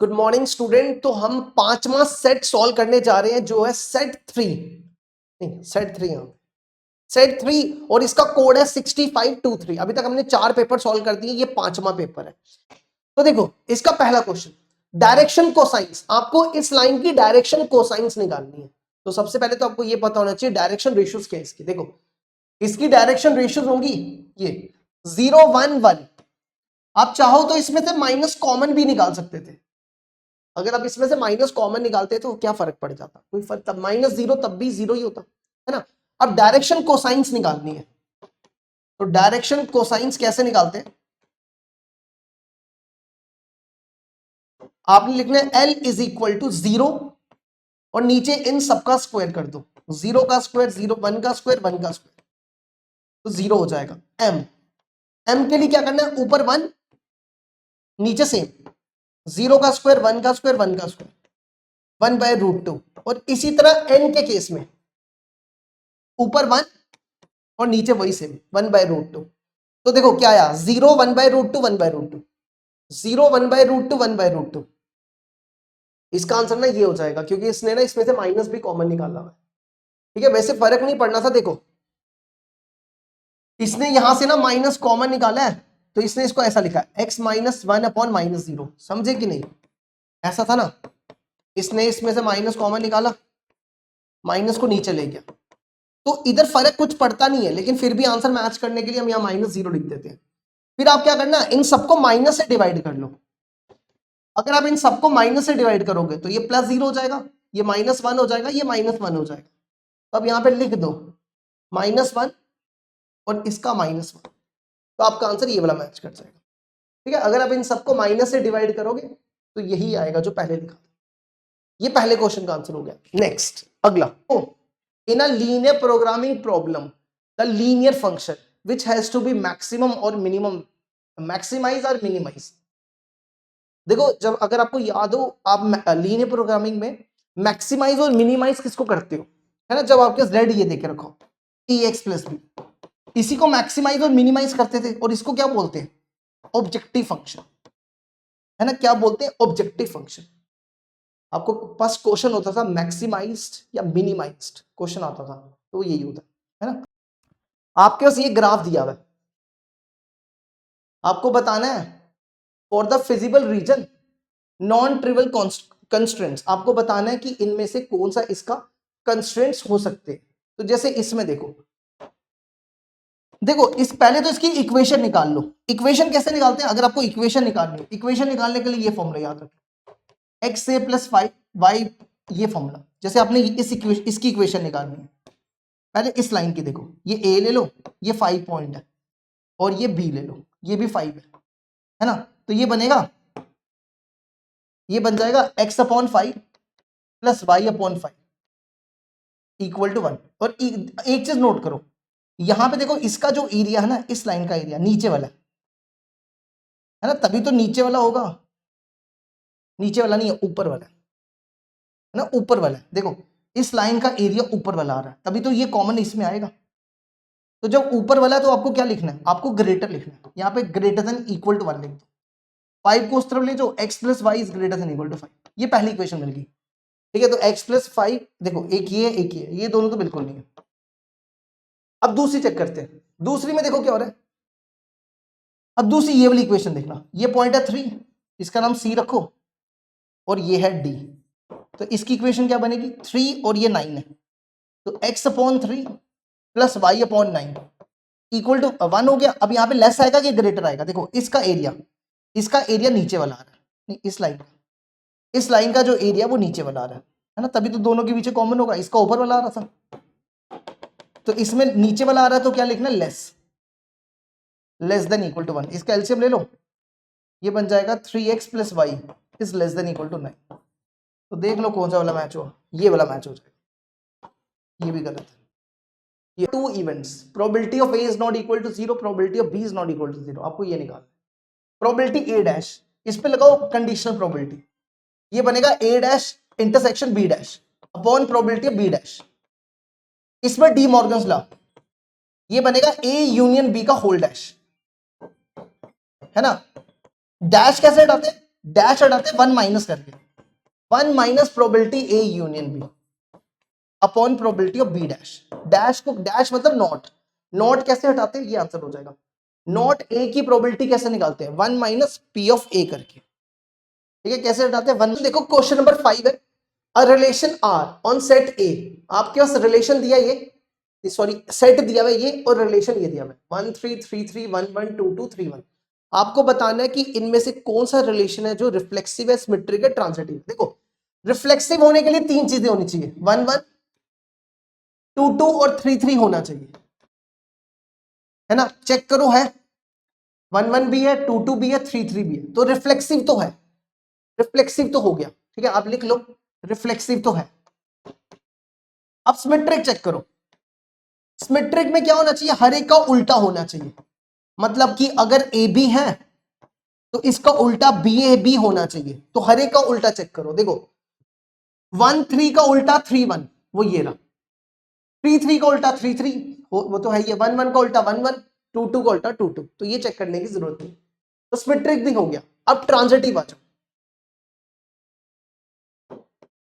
Good morning student. तो हम पांचवा सेट सॉल्व करने जा रहे हैं जो है सेट थ्री, नहीं सेट थ्री, हाँ सेट थ्री, और इसका कोड है 6523। अभी तक हमने 4 पेपर सॉल्व कर दिए, ये पांचवा पेपर है। तो देखो इसका पहला क्वेश्चन, डायरेक्शन कोसाइंस। आपको इस लाइन की डायरेक्शन कोसाइंस निकालनी है। तो सबसे पहले तो आपको ये पता होना चाहिए डायरेक्शन रेशियोज क्या है इसकी। देखो इसकी डायरेक्शन रेशियोज होंगी ये 0 1 1। आप चाहो तो इसमें से माइनस कॉमन भी निकाल सकते थे। अगर आप इसमें से माइनस कॉमन निकालते तो क्या फर्क पड़ जाता? कोई फर्क, तब माइनस जीरो तब भी जीरो ही होता है ना। अब डायरेक्शन कोसाइंस निकालनी है, तो डायरेक्शन कोसाइंस कैसे निकालते हैं? आपने लिखना है L इज इक्वल टू 0 और नीचे इन सबका स्क्वायर कर दो। 0 का स्क्वायर 0, 1 का स्क्वायर 1 का स्क्वायर, तो 0 हो जाएगा। M के लिए क्या करना है? ऊपर 1 नीचे सेम, 0 का स्क्वायर 1 का स्क्वायर 1 का स्क्वायर 1/√2। और इसी तरह n के केस में ऊपर 1 और नीचे वही सेम 1/√2। तो देखो क्या आया? 0 1/√2 1/√2, 0 1/√2 1/√2। इसका आंसर ना ये हो जाएगा, क्योंकि इसने ना इसमें से माइनस भी कॉमन निकाला हुआ है। ठीक है, वैसे फर्क नहीं पड़ना था। देखो इसने यहां से ना माइनस कॉमन निकाला है, तो इसने इसको ऐसा लिखा है x -1/-0। समझे कि नहीं? ऐसा था ना, इसने इसमें से माइनस कॉमन निकाला, माइनस को नीचे ले गया, तो इधर फर्क कुछ पड़ता नहीं है, लेकिन फिर भी आंसर मैच करने के लिए हम यहाँ -0 लिख देते हैं। फिर आप क्या करना, इन सबको माइनस से डिवाइड कर लो। अगर आप इन सबको माइनस से डिवाइड करोगे तो ये +0 हो जाएगा, ये -1 हो जाएगा, ये -1 हो जाएगा। तो अब यहाँ पे लिख दो -1 और इसका -1, तो आपका आंसर ये वाला मैच कर जाएगा। ठीक है, अगर आप इन सबको माइनस से डिवाइड करोगे तो यही आएगा जो पहले लिखा था। ये पहले क्वेश्चन का आंसर हो गया। नेक्स्ट अगला, in a linear programming problem the linear function which has to be maximum और मिनिमम मैक्सिमाइज और मिनिमाइज। देखो जब अगर आपको याद हो, आप लीनियर प्रोग्रामिंग में मैक्सिमाइज और मिनिमाइज किसको करते हो? है ना, जब आपके जेड ये देके रखो एक्स प्लस बी, इसी को मैक्सिमाइज और मिनिमाइज करते थे। और इसको क्या बोलते हैं? Objective function. है ना, क्या बोलते हैं? Objective function. आपको पास क्वेश्चन होता था मैक्सिमाइज्ड या मिनिमाइज्ड, क्वेश्चन आता था, तो यही होता है ना। आपके पास ये ग्राफ दिया हुआ है, आपको बताना है for the feasible region non trivial constraints. आपको बताना है कि इनमें से कौन सा इसका कंस्ट्रेंट्स हो सकते हैं। तो जैसे इसमें देखो, देखो इस पहले तो इसकी इक्वेशन निकाल लो। इक्वेशन कैसे निकालते हैं? अगर आपको इक्वेशन निकालनी हो, इक्वेशन निकालने के लिए ये फॉर्मूला याद रखो, x a + 5y, ये फॉर्मूला। जैसे आपने इसकी इक्वेशन निकालनी है, पहले इस लाइन की देखो, ये a ले लो, ये 5 पॉइंट है, और ये b ले लो, ये भी 5 है ना। तो ये बनेगा, ये बन जाएगा x/5 + y/5 इक्वल टू 1। और एक चीज नोट करो, यहां पे देखो इसका जो एरिया है ना, इस लाइन का एरिया नीचे वाला है ना, तभी तो नीचे वाला होगा। नीचे वाला नहीं है, ऊपर वाला है ना, ऊपर वाला है। देखो इस लाइन का एरिया ऊपर वाला आ रहा है, तभी तो ये कॉमन इसमें आएगा। तो जब ऊपर वाला है तो आपको क्या लिखना है? आपको ग्रेटर लिखना है। यहाँ पे >= 1 लिख दो, 5 को उस तरफ ले जाओ, x + y > 5। ये पहली इक्वेशन मिल गई। ठीक है, तो x + 5, देखो एक ये है एक ये है, ये दोनों तो बिल्कुल नहीं है। अब दूसरी चेक करते हैं। दूसरी में देखो क्या हो रहा है। अब दूसरी ये वाली इक्वेशन देखना, ये पॉइंट है 3, इसका नाम c रखो, और ये है d। तो इसकी इक्वेशन क्या बनेगी? 3 और ये 9 है, तो x/3 + y/9 इक्वल टू 1 हो गया। अब यहाँ पे लेस आएगा कि ग्रेटर आएगा? देखो इसका एरिया नीचे वाला आ रहा है, नहीं इस लाइन का जो एरिया वो नीचे वाला आ रहा है ना, तभी तो दोनों के पीछे कॉमन होगा। इसका ऊपर वाला आ रहा था, तो इसमें नीचे वाला आ रहा है, तो क्या लिखना? Less than equal to 1। इसका एलसीएम ले लो, ये बन जाएगा 3x + y > 9। तो देख लो कौन सा वाला मैच हो, ये वाला मैच हो जाएगा। ये भी गलत है। ये 2 events, probability of a is not equal to 0, probability of b is not equal to 0। आपको ये निकालना है। प्रोबेबिलिटी a', इस पे लगाओ कंडीशनल प्रोबेबिलिटी, ये बनेगा a' intersection b' upon probability of b'। इसमें डी मॉर्गन्स लॉ, ये बनेगा a यूनियन b का होल डैश, है ना। डैश कैसे हटाते हैं? डैश हटाते हैं 1 माइनस करके, 1 minus probability A union B upon probability of B dash. Dash को, डैश मतलब नॉट, नॉट कैसे हटाते हैं ये आंसर हो जाएगा। नॉट ए की प्रोबेबिलिटी कैसे निकालते हैं, 1 माइनस पी ऑफ ए करके, ठीक है। कैसे हटाते हैं 1। देखो क्वेश्चन नंबर 5 है, a relation R on set A. आपके पास रिलेशन दिया ये, सॉरी सेट दिया हुआ ये और रिलेशन ये दिया हुआ है 1 3 3 3 1 1 2 2 3 1। आपको बताना है कि इनमें से कौन सा रिलेशन है जो रिफ्लेक्सिव है, सिमेट्रिक है, ट्रांजिटिव। देखो रिफ्लेक्सिव होने के लिए 3 चीजें होनी चाहिए, 1 1 2 2 और 3 3 होना चाहिए, है ना। चेक करो है, 1 1 भी है, 2 2 भी है, 3 3 भी है, तो रिफ्लेक्सिव तो है, रिफ्लेक्सिव तो हो गया, ठीक है। आप लिख लो रिफ्लेक्सिव तो है। अब सिमेट्रिक चेक करो, सिमेट्रिक में क्या होना चाहिए, हर एक का उल्टा होना चाहिए। मतलब कि अगर ए बी है तो इसका उल्टा बी ए बी होना चाहिए, तो हर एक का उल्टा चेक करो। देखो 1 3 का उल्टा 3 1, वो ये रहा। 3 3 का उल्टा 3 3, वो तो है ही है। 1 1 का उल्टा 1 1, 2 2 का उल्टा 2 2, तो ये चेक करने की जरूरत नहीं। तो सिमेट्रिक भी हो गया। अब ट्रांजिटिव आ जाओ।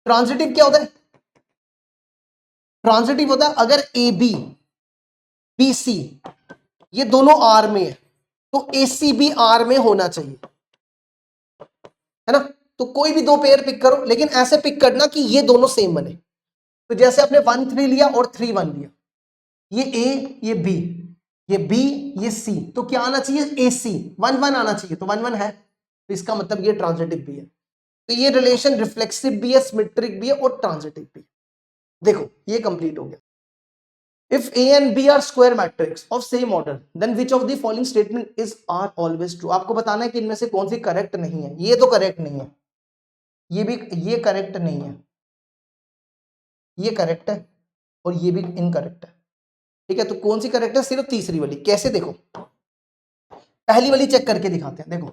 ट्रांजिटिव क्या होता है, ट्रांजिटिव होता है अगर ए बी बी सी ये दोनों आर में है तो ए सी भी आर में होना चाहिए, है ना। तो कोई भी दो पेयर पिक करो, लेकिन ऐसे पिक करना कि ये दोनों सेम बने। तो जैसे आपने 1 3 लिया और 3 1 लिया, ये ए ये बी, ये बी ये सी, तो क्या आना चाहिए, ए सी 1 1 आना चाहिए, तो 1 1 है, तो इसका मतलब ये ट्रांजिटिव भी है। तो ये रिलेशन रिफ्लेक्सिव भी है, सिमेट्रिक भी है और ट्रांजिटिव भी है। देखो ये कंप्लीट हो गया। If A and B are square matrix of same order, then which of the following statement is are always true? आपको बताना है कि इनमें से कौन सी करेक्ट नहीं है। ये तो करेक्ट नहीं है, ये भी, ये करेक्ट नहीं है, ये करेक्ट है और ये भी इनकरेक्ट है, ठीक है। तो कौन सी करेक्ट है, सिर्फ तीसरी वाली। कैसे, देखो पहली वाली चेक करके दिखाते हैं। देखो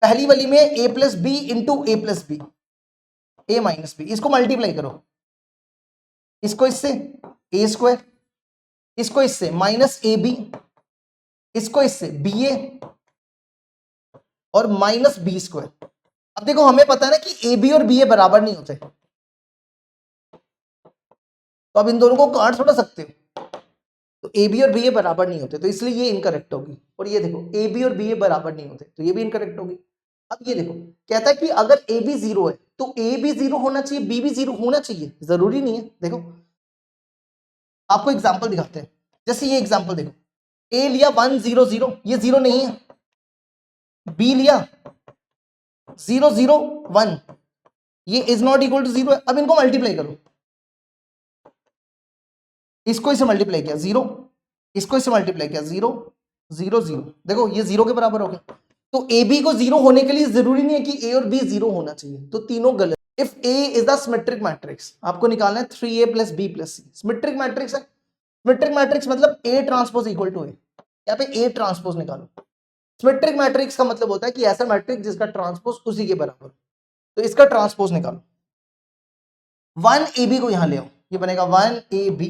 पहली वाली में a plus B into A plus B, A minus B, इसको मल्टीप्लाई करो, इसको इससे ए स्क्वायर, इसको इससे माइनस ए बी, इसको इससे बी ए और माइनस बी स्क्वायर। अब देखो हमें पता है ना कि ए बी और बी ए बराबर नहीं होते, तो अब इन दोनों को काट थोड़ा सकते हो, तो ए बी और बी ए बराबर नहीं होते, तो इसलिए ये इनकरेक्ट होगी। और ये देखो ए बी और बी ए बराबर नहीं होते, तो ये भी इनकरेक्ट होगी। अब ये देखो कहता है कि अगर ए बी 0 है तो ए भी 0 होना चाहिए, बी भी 0 होना चाहिए, जरूरी नहीं है। देखो आपको एग्जाम्पल दिखाते हैं, जैसे ये एग्जाम्पल देखो, ए लिया 1 0 0, ये 0 नहीं है, बी लिया 0 0 1, ये इज नॉट इक्वल टू 0 है। अब इनको मल्टीप्लाई करो, इसको इसे मल्टीप्लाई किया 0, इसको इसे मल्टीप्लाई किया 0 0 0, देखो ये 0 के बराबर हो गया। तो ए बी को 0 होने के लिए जरूरी नहीं है कि ए और बी 0 होना चाहिए, तो तीनों गलत। If A is the symmetric matrix, आपको निकालना है 3a प्लस बी प्लस सी, सिमेट्रिक मैट्रिक्स है। सिमेट्रिक मैट्रिक्स मतलब ए ट्रांसपोज इक्वल टू ए, यहाँ पे ए ट्रांसपोज निकालो। सिमेट्रिक मैट्रिक्स का मतलब होता है कि ऐसा मैट्रिक्स जिसका ट्रांसपोज उसी के बराबर, तो इसका ट्रांसपोज निकालो। 1 ए बी को यहां ले आओ, ये बनेगा 1 ए बी,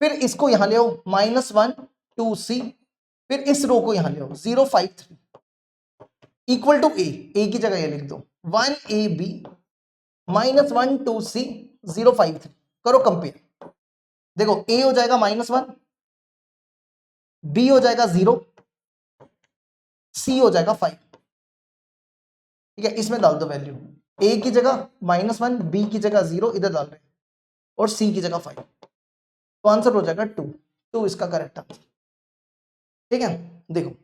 फिर इसको यहां ले आओ -1 2 सी, फिर इस रो को यहां ले आओ 0 5 3 इक्वल टू ए की जगह ये लिख दो 1 ए बी -1 2 सी 0 5 3, करो कंपेयर। देखो ए हो जाएगा -1, बी हो जाएगा 0, सी हो जाएगा 5, ठीक है। इसमें डाल दो वैल्यू, ए की जगह -1, बी की जगह 0 इधर डाल रहे हैं और सी की जगह 5, तो आंसर हो जाएगा 2, 2 इसका करेक्ट आंसर, ठीक है। देखो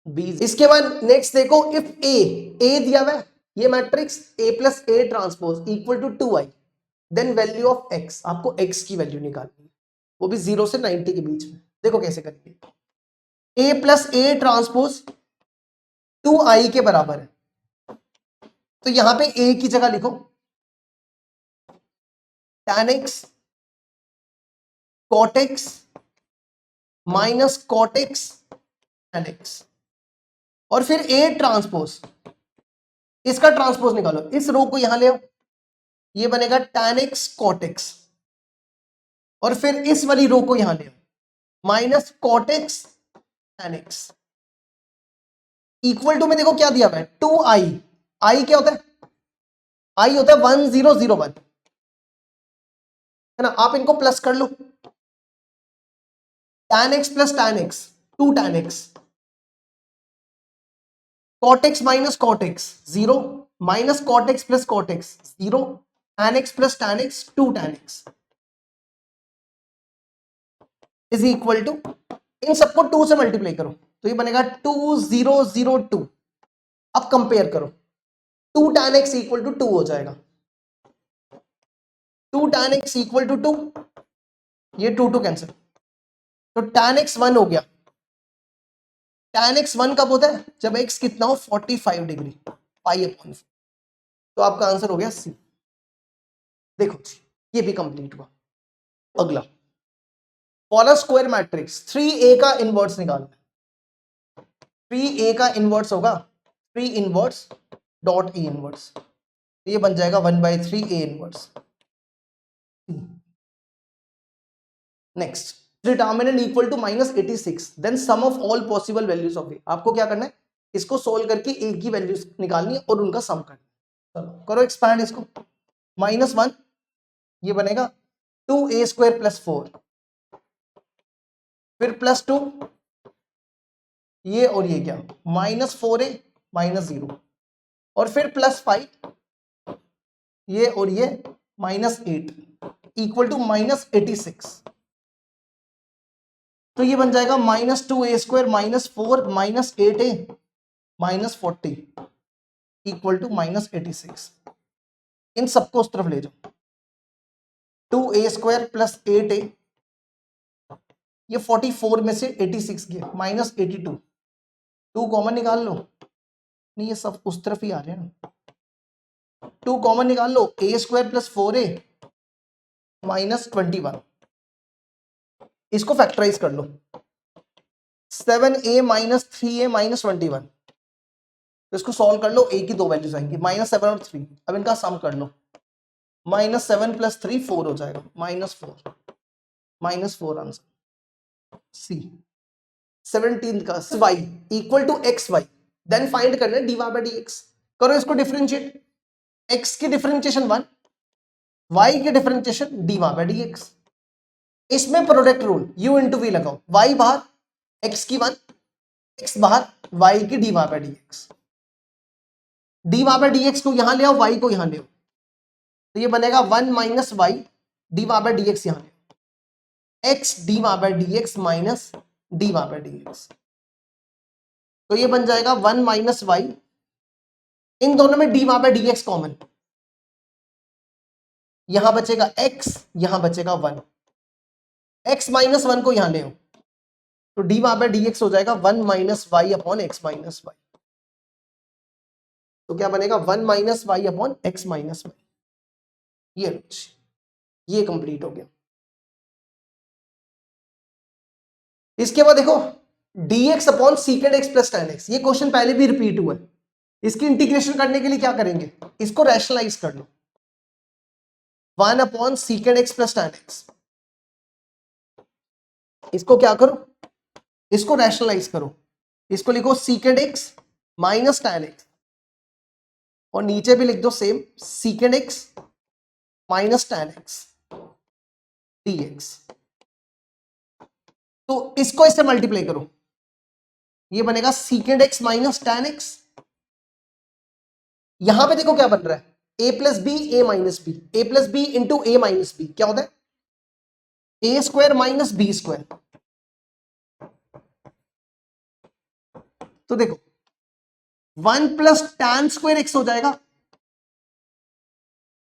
बी, इसके बाद नेक्स्ट देखो, इफ ए दिया हुआ है, ये matrix A plus A transpose equal to 2i, then value of x, आपको एक्स की वैल्यू निकालनी है, वो भी 0 से 90 के बीच में। देखो कैसे करेंगे, ए प्लस ए ट्रांसपोज 2i के बराबर है, तो यहां पे ए की जगह लिखो tan x cot x minus cot x tan x, और फिर ए ट्रांसपोज, इसका ट्रांसपोज निकालो, इस रो को यहां ले आओ, ये बनेगा tan x cot x, और फिर इस वाली रो को यहां ले आओ minus cot x tan x, equal to में देखो क्या दिया हुआ है 2i, आई क्या होता है, आई होता है 1001, है ना। आप इनको प्लस कर लो, tan x plus tan x 2 tan x, cot x minus cot x 0, minus cot x plus cot x 0, tan x plus tan x 2 tan x is equal to, इन सबको 2 से मल्टीप्लाई करो तो ये बनेगा 2002। अब कंपेयर करो, 2 tan x इक्वल टू 2 हो जाएगा, 2 tan x इक्वल टू 2, ये 2 कैंसिल, तो tan x 1 हो गया। tan x 1 कब होता है, जब x कितना हो 45 डिग्री, पाई अपॉन, तो आपका आंसर हो गया सी। देखो ये भी कंप्लीट हुआ। अगला, for a square matrix 3a का इनवर्स निकालना है। 3a का इनवर्स होगा 3 इनवर्स डॉट ए इनवर्स, ये बन जाएगा 1/3 a inverse. Next, determinant equal to -86, then sum of all possible values of A. आपको क्या करना है, इसको सोल्व करके ए की वैल्यूज निकालनी है और उनका सम करना है। चलो करो एक्सपैंड इसको, -1 ये बनेगा 2a² + 4, फिर +2 ये और ये क्या, -4a -0, और फिर +5 ये और ये -8 इक्वल टू -86। तो ये बन जाएगा -2a² -4 -8a -40 इक्वल टू -86। इन सबको उस तरफ ले जाओ, 2a² + 8a, ये 44 में से 86 गया -82, 2 कॉमन निकाल लो, नहीं ये सब उस तरफ ही आ रहे हैं ना, 2 कॉमन निकाल लो, a² + 4a -21, इसको फैक्टराइज कर लो, 7a - 3a -21, तो इसको सॉल्व कर लो, a की 2 वैल्यूज आएंगी -7 और 3, अब इनका सम कर लो, -7 + 3 4 हो जाएगा, -4 आंसर सी। 17 का y equal to xy, then find करना है dy/dx। करो इसको डिफरेंशिएट, x की डिफरेंशिएशन 1, y की डिफरेंशिएशन dy/dx। इसमें product rule u into v लगाओ, y बाहर x की 1, x बाहर y की dy/dx, dy/dx को यहां ले आओ, y को यहां ले आओ, तो ये बनेगा 1 - y dy/dx, यहां ले x dy/dx माइनस dy/dx, तो ये बन जाएगा 1 - y, इन दोनों में dy/dx कॉमन, यहां बचेगा x, यहां बचेगा 1, x -1 को यहां ले आओ, तो dy/dx हो जाएगा 1 - y अपॉन x - y, तो क्या बनेगा 1 - y अपॉन x - y, ये कंप्लीट हो गया। इसके बाद देखो dx upon सीकेंड x plus tan x, ये क्वेश्चन पहले भी रिपीट हुआ है। इसकी इंटीग्रेशन करने के लिए क्या करेंगे, इसको रैशनलाइज कर लो, 1 upon सीकेंड x plus tan x, इसको क्या करो, इसको रैशनलाइज करो, इसको लिखो सीकेंड x माइनस tan x, और नीचे भी लिख दो same सीकेंड x minus tan x dx, तो इसको इससे मल्टीप्लाई करो, ये बनेगा सीकेंड x माइनस tan x, यहां पे देखो क्या बन रहा है, a + b a - b, a + b into a - b क्या होता है, a² माइनस b², तो देखो 1 + tan² x हो जाएगा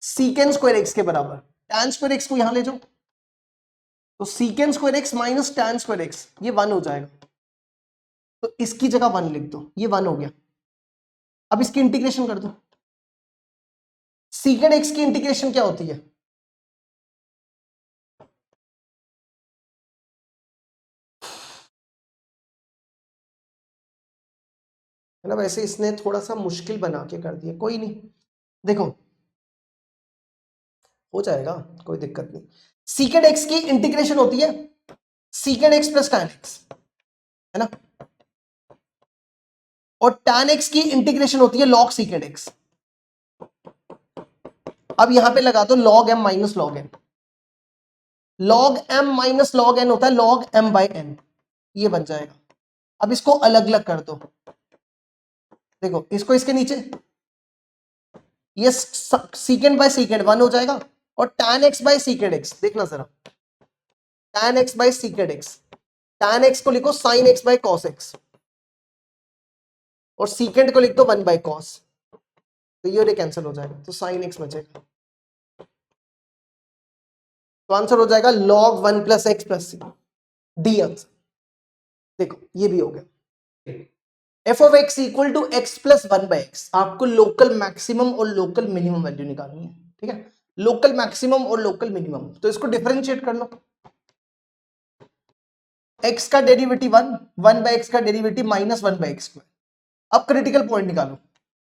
सीकेंड² x के बराबर, tan² x को यहां ले जाओ, तो सीकेंड² x माइनस tan² x, ये 1 हो जाएगा, तो इसकी जगह 1 लिख दो, ये 1 हो गया। अब इसकी इंटीग्रेशन कर दो, सीकेंड x की इंटीग्रेशन क्या होती है, है ना, वैसे इसने थोड़ा सा मुश्किल बना के कर दिया, कोई नहीं, देखो हो जाएगा, कोई दिक्कत नहीं। सीकेंड x की इंटीग्रेशन होती है सीकेंड x प्लस tan x, है ना, और tan x की इंटीग्रेशन होती है log secant x। अब यहां पे लगा दो log m minus log n। log m minus log n होता है log m बाय n, ये बन जाएगा। अब इसको अलग अलग कर दो, देखो इसको इसके नीचे, ये secant बाय secant 1 हो जाएगा, और tan x by secant x, देखना जरा, tan x by secant x, tan x को लिखो sin x by cos x, और secant को लिख दो 1 बाय cos, तो ये कैंसिल हो जाएगा, तो sin x बचेगा। तो आंसर हो जाएगा log 1 plus x plus c, D answer. देखो ये भी हो गया। F of x equal to x plus 1 by x, आपको लोकल मैक्सिमम और लोकल मिनिमम वैल्यू निकालनी है, ठीक है, लोकल मैक्सिमम और लोकल मिनिमम। तो इसको डिफरेंशिएट कर लो, x का डेरिवेटिव 1, 1 बाय एक्स का derivative minus 1 by x square. अब क्रिटिकल पॉइंट निकालो,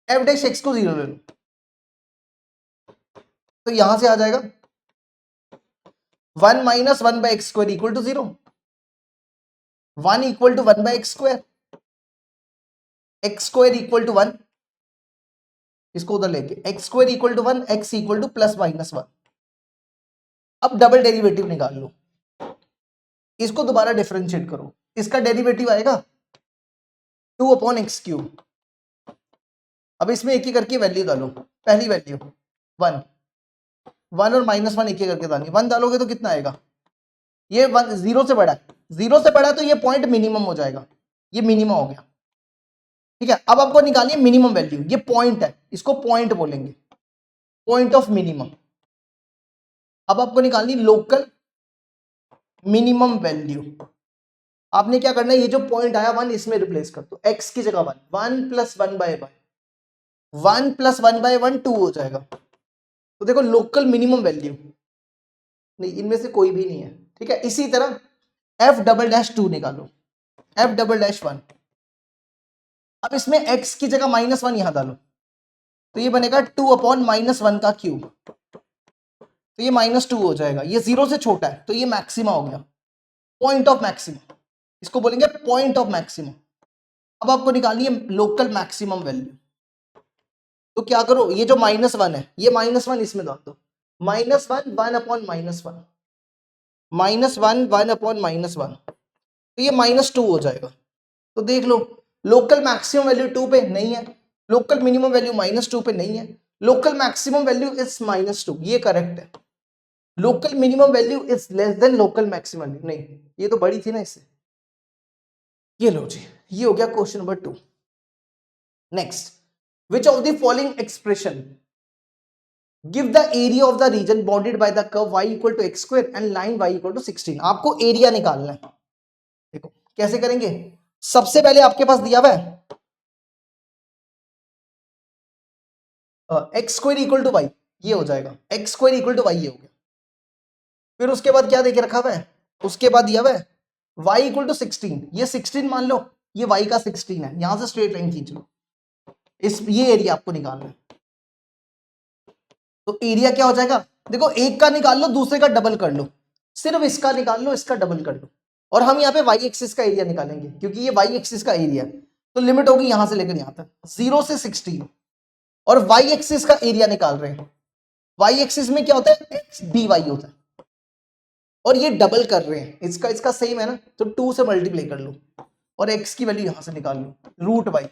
एफ डैश एक्स को 0 ले लो, तो यहां से आ जाएगा 1 minus 1 by x square equal to 0, 1 equal to 1 by x square, x square equal to 1, इसको उधर लेके x square equal to 1, x equal to plus minus 1। अब डबल डेरिवेटिव निकाल लो, इसको दोबारा डिफरेंशिएट करो, इसका डेरिवेटिव आएगा 2 अपॉन एक्स क्यूब। अब इसमें एक ही करके वैल्यू डालो, पहली वैल्यू 1, 1 और माइनस 1 एक ही करके डालनी, 1 डालोगे तो कितना आएगा, ये 1 0 से बड़ा है, 0 से बड़ा है तो ये पॉइंट मिनिमम हो जाएगा, ये मिनिमम हो गया, ठीक है। अब आपको निकालिए मिनिमम वैल्यू, ये पॉइंट है, इसको पॉइंट बोलेंगे, पॉइंट ऑफ मिनिमम। अब आपको निकालनी लोकल मिनिमम वैल्यू। आपने क्या करना है, ये जो पॉइंट आया 1 इसमें रिप्लेस कर दो, x की जगह 1, 1 प्लस 1 बाय 1 प्लस 1 बाय 1 2 हो जाएगा। तो देखो लोकल मिनिमम वैल्यू नहीं, इनमें से कोई भी नहीं है, ठीक है। इसी तरह f डबल डैश 2 निकालो, f डबल डैश 1। अब इसमें x की जगह माइनस 1 यहां डालो, तो ये बनेगा 2 अपॉन माइनस 1 का क्यूब, तो ये माइनस 2 हो जाएगा, ये 0 से छोटा है तो ये मैक्सिमा हो गया, पॉइंट ऑफ मैक्सिमम, इसको बोलेंगे पॉइंट ऑफ मैक्सिमम। अब आपको निकालनी है लोकल मैक्सिमम वैल्यू, तो क्या करो, ये जो माइनस 1 है, ये माइनस 1 इसमें डाल दो, minus 1 1 upon minus 1, minus 1 1 upon minus 1, तो ये माइनस 2 हो जाएगा। तो देख लो लोकल मैक्सिमम वैल्यू 2 पे नहीं है, लोकल मिनिमम वैल्यू माइनस 2 पे नहीं है, local maximum value is minus 2, ये करेक्ट है। Local minimum value is less than local maximum value, नहीं ये तो बड़ी थी ना इससे। ये लो जी, ये हो गया question number 2। Next, which of the following expression give the area of the region bounded by the curve y equal to x square and line y equal to 16। आपको एरिया निकालना है, देखो कैसे करेंगे। सबसे पहले आपके पास दिया हुआ है x square equal to y, ये हो जाएगा x square equal to y, ये हो गया। फिर उसके बाद क्या देके रखा हुआ है, उसके बाद दिया हुआ है y इक्वल टू 16, ये 16 मान लो, ये y का 16 है, यहां से स्ट्रेट लाइन खींच लो, इस ये एरिया आपको निकालना है। तो एरिया क्या हो जाएगा, देखो एक का निकाल लो, दूसरे का डबल कर लो, सिर्फ इसका निकाल लो, इसका डबल कर लो, और हम यहाँ पे वाई एक्सिस का एरिया निकालेंगे क्योंकि ये वाई एक्सिस का एरिया है। तो लिमिट होगी यहां से लेकर यहां तक 0 से 16, और वाई एक्सिस का एरिया निकाल रहे हैं। वाई एक्सिस में क्या होता है, एक्स डी वाई होता है, और ये डबल कर रहे हैं, इसका इसका सेम है ना, तो 2 से मल्टीप्लाई कर लो, और एक्स की वैल्यू यहां से निकाल लो, रूट वाई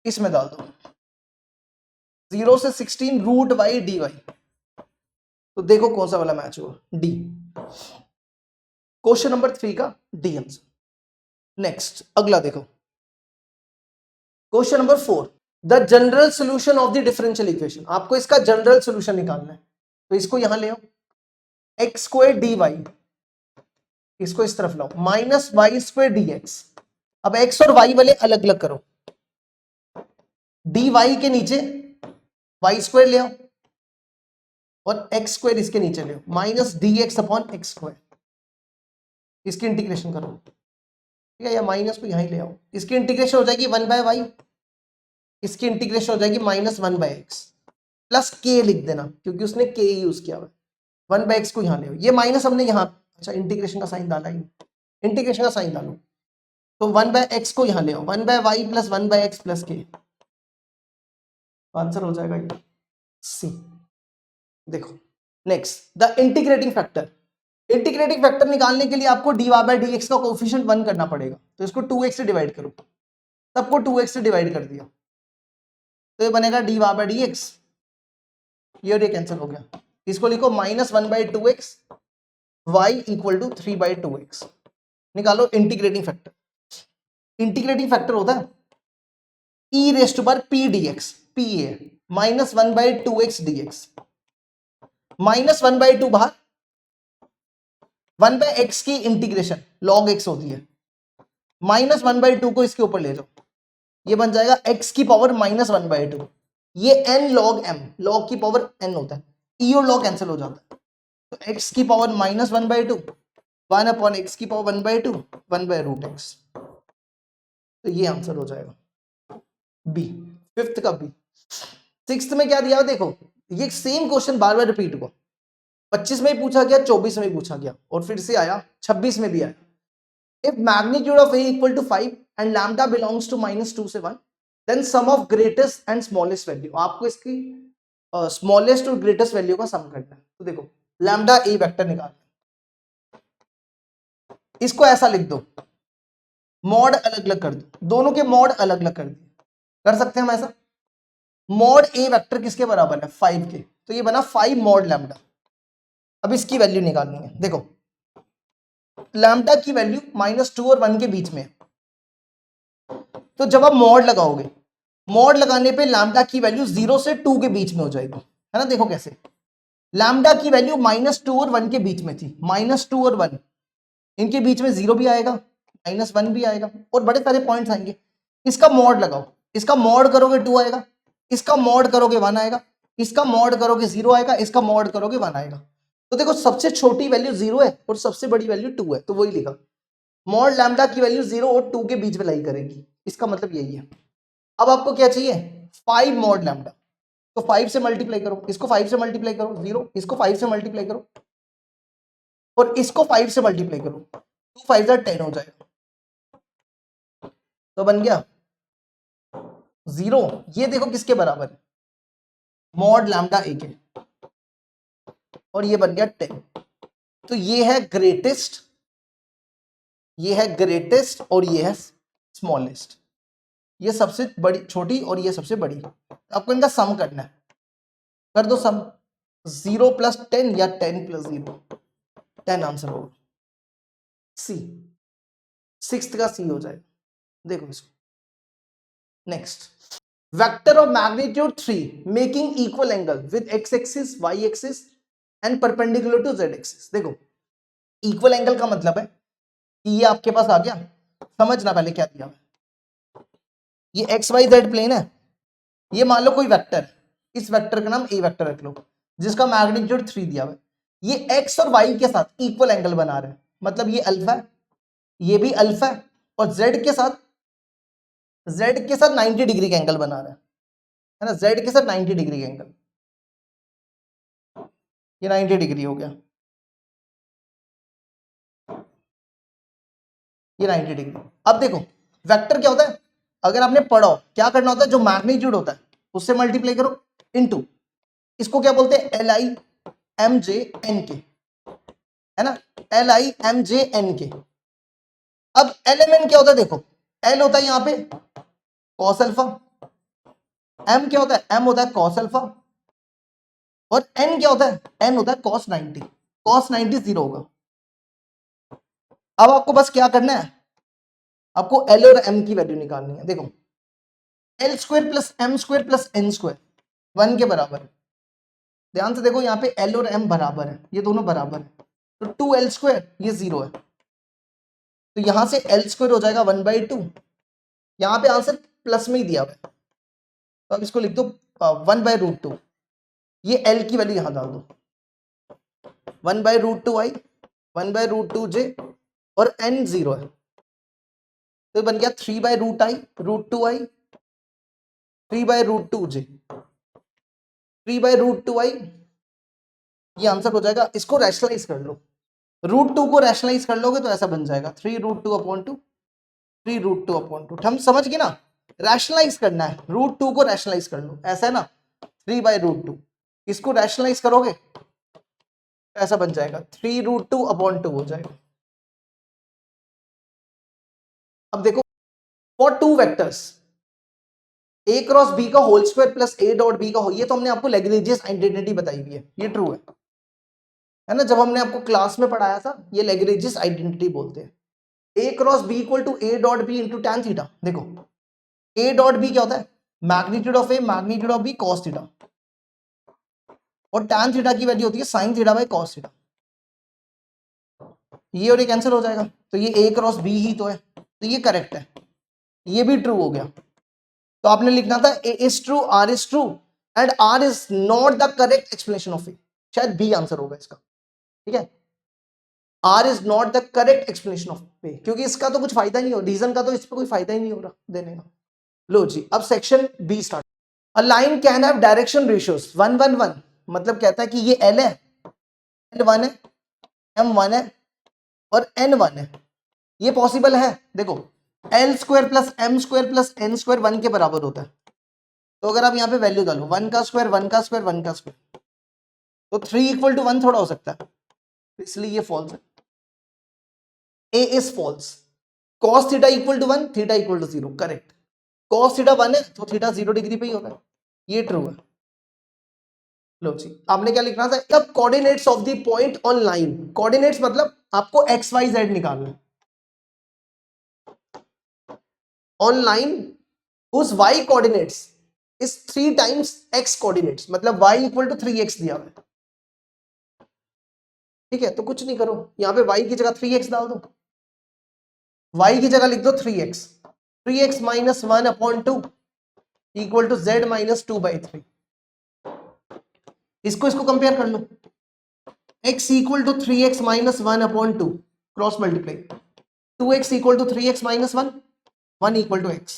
इसमें डाल दो, 0 से 16 रूट वाई डी वाई। तो देखो कौन सा वाला मैच हुआ, डी। क्वेश्चन नंबर 3 का डी आंसर। नेक्स्ट अगला देखो, question number 4, the general solution of the differential equation. आपको इसका जनरल सोल्यूशन निकालना है, तो इसको यहां ले आओ, एक्स स्क्वायर डी वाई, इसको इस तरफ लाओ, minus y square d x. अब एक्स और वाई वाले अलग अलग करो, डी वाई के नीचे वाई स्क्वायर ले आओ, और एक्स स्क्वायर इसके नीचे ले आओ, minus D x upon x square, इसकी इंटीग्रेशन करो, ठीक है, या माइनस को यहीं ले आओ, इसकी इंटीग्रेशन हो जाएगी 1 बाय वाई, इसकी इंटीग्रेशन हो जाएगी माइनस 1 बाय एक्स, प्लस के लिख देना क्योंकि उसने के यूज किया हुआ, 1 बाय एक्स को यहां ले आओ, ये माइनस हमने यहां, अच्छा इंटीग्रेशन का साइन डाला ही, इंटीग्रेशन का साइन डालो, तो 1/x को यहां ले आओ, 1/y plus 1/x plus k, answer हो जाएगा ये सी। देखो next the integrating factor. Integrating factor निकालने के लिए आपको dy/dx का कोएफिशिएंट 1 करना पड़ेगा, तो इसको 2x से डिवाइड करो, सबको 2x से डिवाइड कर दिया, तो ये बनेगा dy/dx, ये कैंसिल हो गया। इसको लिखो -1/2x y equal to 3/2x। निकालो इंटीग्रेटिंग फैक्टर। इंटीग्रेटिंग फैक्टर होता है e रेस्ट पर p dx, p है -1/2x dx, -1/2 बाहर, 1/x की इंटीग्रेशन log x होती है, -1/2 को इसके ऊपर ले जाओ, ये बन जाएगा x की पावर -1/2, ये n log m, log की पावर n होता है, e और log कैंसिल हो जाता है, तो x की पावर -1/2, 1/x की पावर 1/2, 1/√x, तो ये आंसर हो जाएगा बी, फिफ्थ का बी। सिक्स्थ में क्या दिया है देखो, ये सेम क्वेश्चन बार बार रिपीट हुआ, 25 में भी पूछा गया, 24 में भी पूछा गया, और फिर से आया 26 में भी आया। If magnitude of a equal to 5 and lambda belongs to -2 से 1, then sum of greatest and smallest value, आपको इसकी स्मॉलेस्ट और ग्रेटेस्ट वैल्यू का सम करना है। तो देखो लैम्डा ए वेक्टर निकाल, इसको ऐसा लिख दो, मॉड अलग अलग कर दो, दोनों के मॉड अलग अलग कर दिए, कर सकते हैं हम ऐसा। मॉड ए वेक्टर किसके बराबर है 5 के, तो ये बना 5 मॉड लैम्डा। अब इसकी वैल्यू निकालनी है, देखो लैम्डा की वैल्यू -2 और 1 के बीच में, तो जब आप मॉड लगाओगे, मॉड लगाने पे लैम्डा की वैल्यू 0 से 2 के बीच में हो जाएगी, है ना। देखो कैसे, लैम्डा की वैल्यू -2 और 1 के बीच में थी, -2 और 1, इनके बीच में 0 भी आएगा, -1 भी आएगा, और बड़े सारे पॉइंट्स आएंगे। इसका मॉड लगाओ, इसका मॉड करोगे 2 आएगा, इसका मॉड करोगे 1 आएगा, इसका मॉड करोगे 0 आएगा, इसका मॉड करोगे 1 आएगा। तो देखो सबसे छोटी वैल्यू 0 है और सबसे बड़ी वैल्यू 2 है, तो वही लिखा, मॉड लैम्डा की वैल्यू 0 और 2 के बीच में लाई करेगी, इसका मतलब यही है। अब आपको क्या चाहिए 5 मॉड लैम्डा, तो 5 से मल्टीप्लाई करो, इसको 5 से मल्टीप्लाई करो 0, इसको 5 से मल्टीप्लाई करो और इसको 5 से मल्टीप्लाई करो, 2 5 10 हो जाएगा, तो बन गया 0। ये देखो किसके बराबर है, मॉड लैम्डा ए के, और ये बन गया 10। तो ये है ग्रेटेस्ट, ये है ग्रेटेस्ट और ये है स्मॉलेस्ट, ये सबसे बड़ी छोटी और ये सबसे बड़ी। आपको इनका सम करना है, कर दो सम, 0 + 10 या 10 + 0, 10 आंसर होगा सी, सिक्स्थ का सी हो जाएगा। देखो इसको next, vector of magnitude 3 making equal angle with x axis, y axis and perpendicular to z axis. देखो इक्वल एंगल का मतलब है कि ये आपके पास आ गया, समझना पहले क्या दिया है, ये XYZ प्लेन है, ये मान लो कोई वेक्टर है, इस वेक्टर का नाम ए वेक्टर रख लो, जिसका मैग्नीट्यूड 3 दिया हुआ है, ये x और y के साथ इक्वल एंगल बना रहे हैं, मतलब ये अल्फा है, ये भी अल्फा है, और z के साथ 90 डिग्री का एंगल बना रहा है ना, z के साथ 90 डिग्री का एंगल, ये 90 डिग्री हो गया, ये 90 डिग्री। अब देखो वेक्टर क्या होता है, अगर आपने पढ़ा हो क्या करना होता है, जो मैग्नीट्यूड होता है उससे मल्टीप्लाई करो इनटू, इसको क्या बोलते हैं LIMJN के, है ना, LIMJN के। अब LMN क्या होता है, देखो L होता है यहां पे cos अल्फा, M क्या होता है, M होता है cos अल्फा, और N क्या होता है, N होता है cos 90, cos 90 0 होगा। अब आपको बस क्या करना है, आपको L और M की वैल्यू निकालनी है। देखो L² + M² + N² 1 के बराबर है, ध्यान से देखो यहाँ पे L और M बराबर है, ये दोनों बराबर है, तो 2L², ये 0 है, तो यहां से L² हो जाएगा 1/2, यहां पे आंसर प्लस में ही दिया हुआ है, तो अब इसको लिख दो 1/√2, ये L की वैल्यू यहां डाल दो, 1/√2i, 1/√2j, और N 0 है, तो बन गया 3/√i, √2i, 3/√2j, 3/√2i, ये आंसर हो जाएगा। इसको रैशनलाइज कर लो, √2 को रैशनलाइज कर लोगे तो ऐसा बन जाएगा 3√2/2, 3√2/2। हम समझ गए ना, रैशनलाइज करना है, √2 को रैशनलाइज कर लो, ऐसा है ना, 3/√2, इसको रैशनलाइज करोगे ऐसा बन जाएगा 3√2/2 हो जाएगा। अब देखो for two vectors a cross b का whole square plus a dot b का हो, ये तो हमने आपको लैग्रेंजियस आइडेंटिटी बताई हुई है, ये ट्रू है ना, जब हमने आपको क्लास में पढ़ाया था, ये लैग्रेंजियस आइडेंटिटी बोलते हैं। a cross b equal to a dot b into tan theta. देखो a डॉट b क्या होता है, magnitude of a magnitude of b cos theta, और tan थीटा की वैल्यू होती है sin theta by cos theta. ये और ये कैंसिल हो जाएगा, तो ये a क्रॉस b ही तो है, तो ये करेक्ट है, ये भी ट्रू हो गया। तो आपने लिखना था a is true, r is true and r is not the correct explanation of A, शायद b आंसर होगा इसका, ठीक है, r is not the correct explanation of पे, क्योंकि इसका तो कुछ फायदा नहीं हो, रीजन का तो इस पर कोई फायदा ही नहीं हो रहा देने का। लो जी, अब section B start. A line can have direction ratios 1 1 1, मतलब कहता है कि ये l है, l1 है, m1 है और n1 है, ये पॉसिबल है। देखो l square plus m square plus n square 1 के बराबर होता है, तो अगर आप यहाँ पे वैल्यू डालो 1 का स्क्वायर 1 का स्क्वायर 1 का स्क्वायर, तो 3 इक्वल टू 1 थोड़ा हो सकता है, इसलिए ये फॉल्स है, a is false. cos theta equal to 1, theta equal to 0, correct. cos theta 1 है तो थीटा 0 डिग्री पे ही होगा, ये ट्रू है। लो जी, आपने क्या लिखना था, अब coordinates of the point on line, coordinates मतलब आपको एक्स वाई जेड निकालना है ऑन लाइन, उस y coordinates is 3 times x coordinates, मतलब y इक्वल टू 3x दिया हुआ है, ठीक है। तो कुछ नहीं करो, यहां पे y की जगह 3x डाल दो, y की जगह लिख दो 3x, 3x minus 1/2 equal to z minus 2/3। इसको इसको कंपेयर कर लो, x equal to 3x minus 1/2 cross multiply, 2x equal to 3x minus 1, 1 equal to x,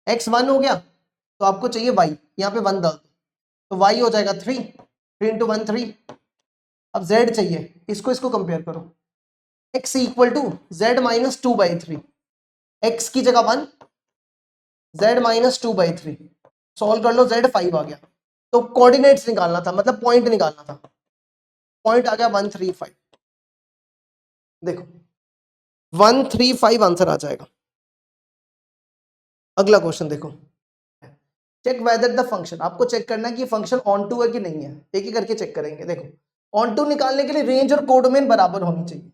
x 1 हो गया तो आपको चाहिए y, यहाँ पे 1 डाल दो, तो y हो जाएगा 3, 3 इंटू 1 3। अब z चाहिए, इसको इसको कंपेयर करो, x equal to z minus 2/3, x की जगह 1, z माइनस 2/3, सॉल्व कर लो, z 5 आ गया। तो कोऑर्डिनेट्स निकालना था, मतलब पॉइंट निकालना था, पॉइंट आ गया 135, देखो 135 आंसर आ जाएगा। अगला क्वेश्चन देखो, चेक वेदर द फंक्शन, आपको चेक करना है कि फंक्शन ऑन टू है कि नहीं है, एक एक करके चेक करेंगे। देखो ऑन टू निकालने के लिए रेंज और कोडोमेन बराबर होनी चाहिए,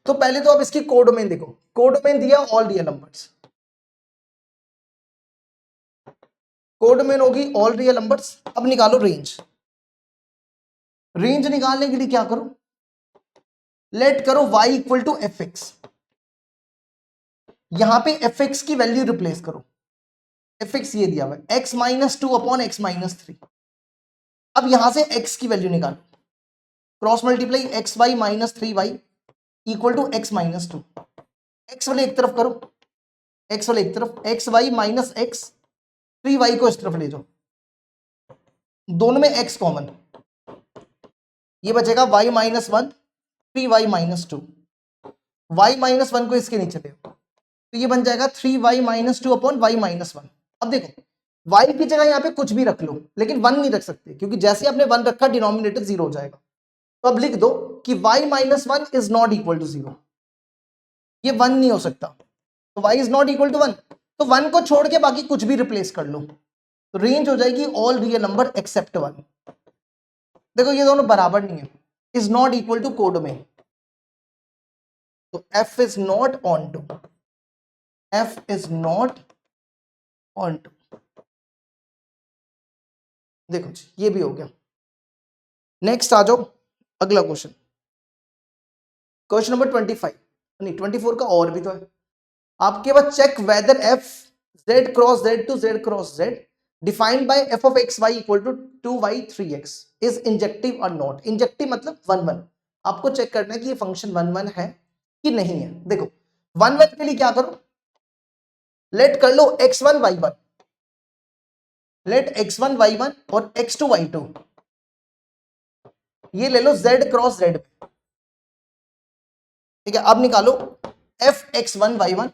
तो पहले तो आप इसकी कोडोमेन देखो, कोडोमेन दिया ऑल रियल नंबर्स, कोडोमेन होगी ऑल रियल नंबर्स। अब निकालो रेंज, रेंज निकालने के लिए क्या करो, लेट करो y equal to f x, यहां पे एफ एक्स की वैल्यू रिप्लेस करो, एफ एक्स ये दिया हुआ है x माइनस 2/x-3। अब यहां से x की वैल्यू निकालो, cross multiply x y minus 3y equal to x minus 2, x वाले एक तरफ करो, एक्स वाले एक तरफ, x y minus x, 3y को इस तरफ ले जाओ, दोनों में x कॉमन, ये बचेगा y minus 1, 3y minus 2, y minus 1 को इसके नीचे ले, तो ये बन जाएगा 3y माइनस 2/y माइनस 1। अब देखो y की जगह यहाँ पे कुछ भी रख लो, लेकिन 1 नहीं रख सकते, क्योंकि जैसे आपने 1 रखा डिनोमिनेटर 0 हो जाएगा। तो अब लिख दो कि y minus 1 is not equal to 0, ये 1 नहीं हो सकता, तो y is not equal to 1, तो 1 को छोड़ के बाकी कुछ भी रिप्लेस कर लो, तो रेंज हो जाएगी ऑल रियल नंबर एक्सेप्ट 1। देखो ये दोनों बराबर नहीं है, is not equal to codomain, तो f is not onto, f is not onto. देखो जी ये भी हो गया। नेक्स्ट आ जाओ, अगला क्वेश्चन, क्वेश्चन नंबर 25, नहीं 24 का और भी तो है आपके पास, check whether f z cross z to z cross z defined by f of x y equal to 2y 3x is injective और नॉट। इंजेक्टिव मतलब 1 1, आपको चेक करना है कि ये फंक्शन 1 1 है कि नहीं है। देखो 1 1 के लिए क्या करो, लेट कर लो x1 y1, late x1 y1 और x2 y2, ये ले लो z क्रॉस z, ठीक है, अब निकालो fx1y1,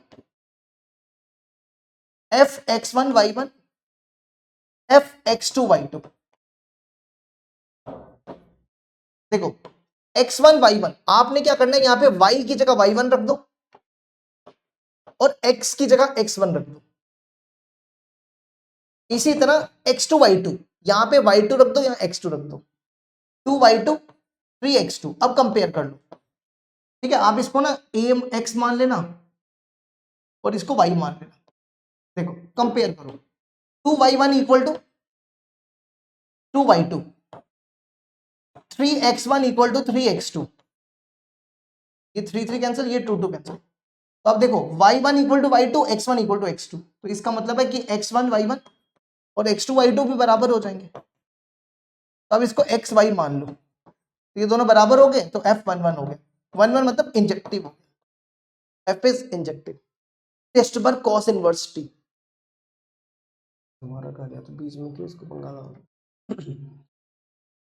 fx1y1, fx2y2। देखो x1y1 आपने क्या करना है, यहां पे y की जगह y1 रख दो और x की जगह x1 रख दो। इसी तरह x2y2, यहां पे y2 रख दो, यहां x2 रख दो, 2y2 3x2। अब कंपेयर कर लो, ठीक है, आप इसको ना x मान लेना और इसको y मान लेना। देखो कंपेयर करो, 2y1 equal to 2y2, 3x1 equal to 3x2, ये 3 कैंसिल, ये 2 कैंसिल। तो अब देखो y1 equal to y2, x1 equal to x2, तो इसका मतलब है कि x1 y1 और x2 y2 भी बराबर हो जाएंगे। तो अब इसको x y मान लो, तो ये दोनों बराबर हो गए, तो f11 हो गया। 11 मतलब इंजेक्टिव हो गया, f इज इंजेक्टिव। टेस्ट पर cos इनवर्स t। हमारा कहा गया तो बीच में क्यों इसको पंगा लगा।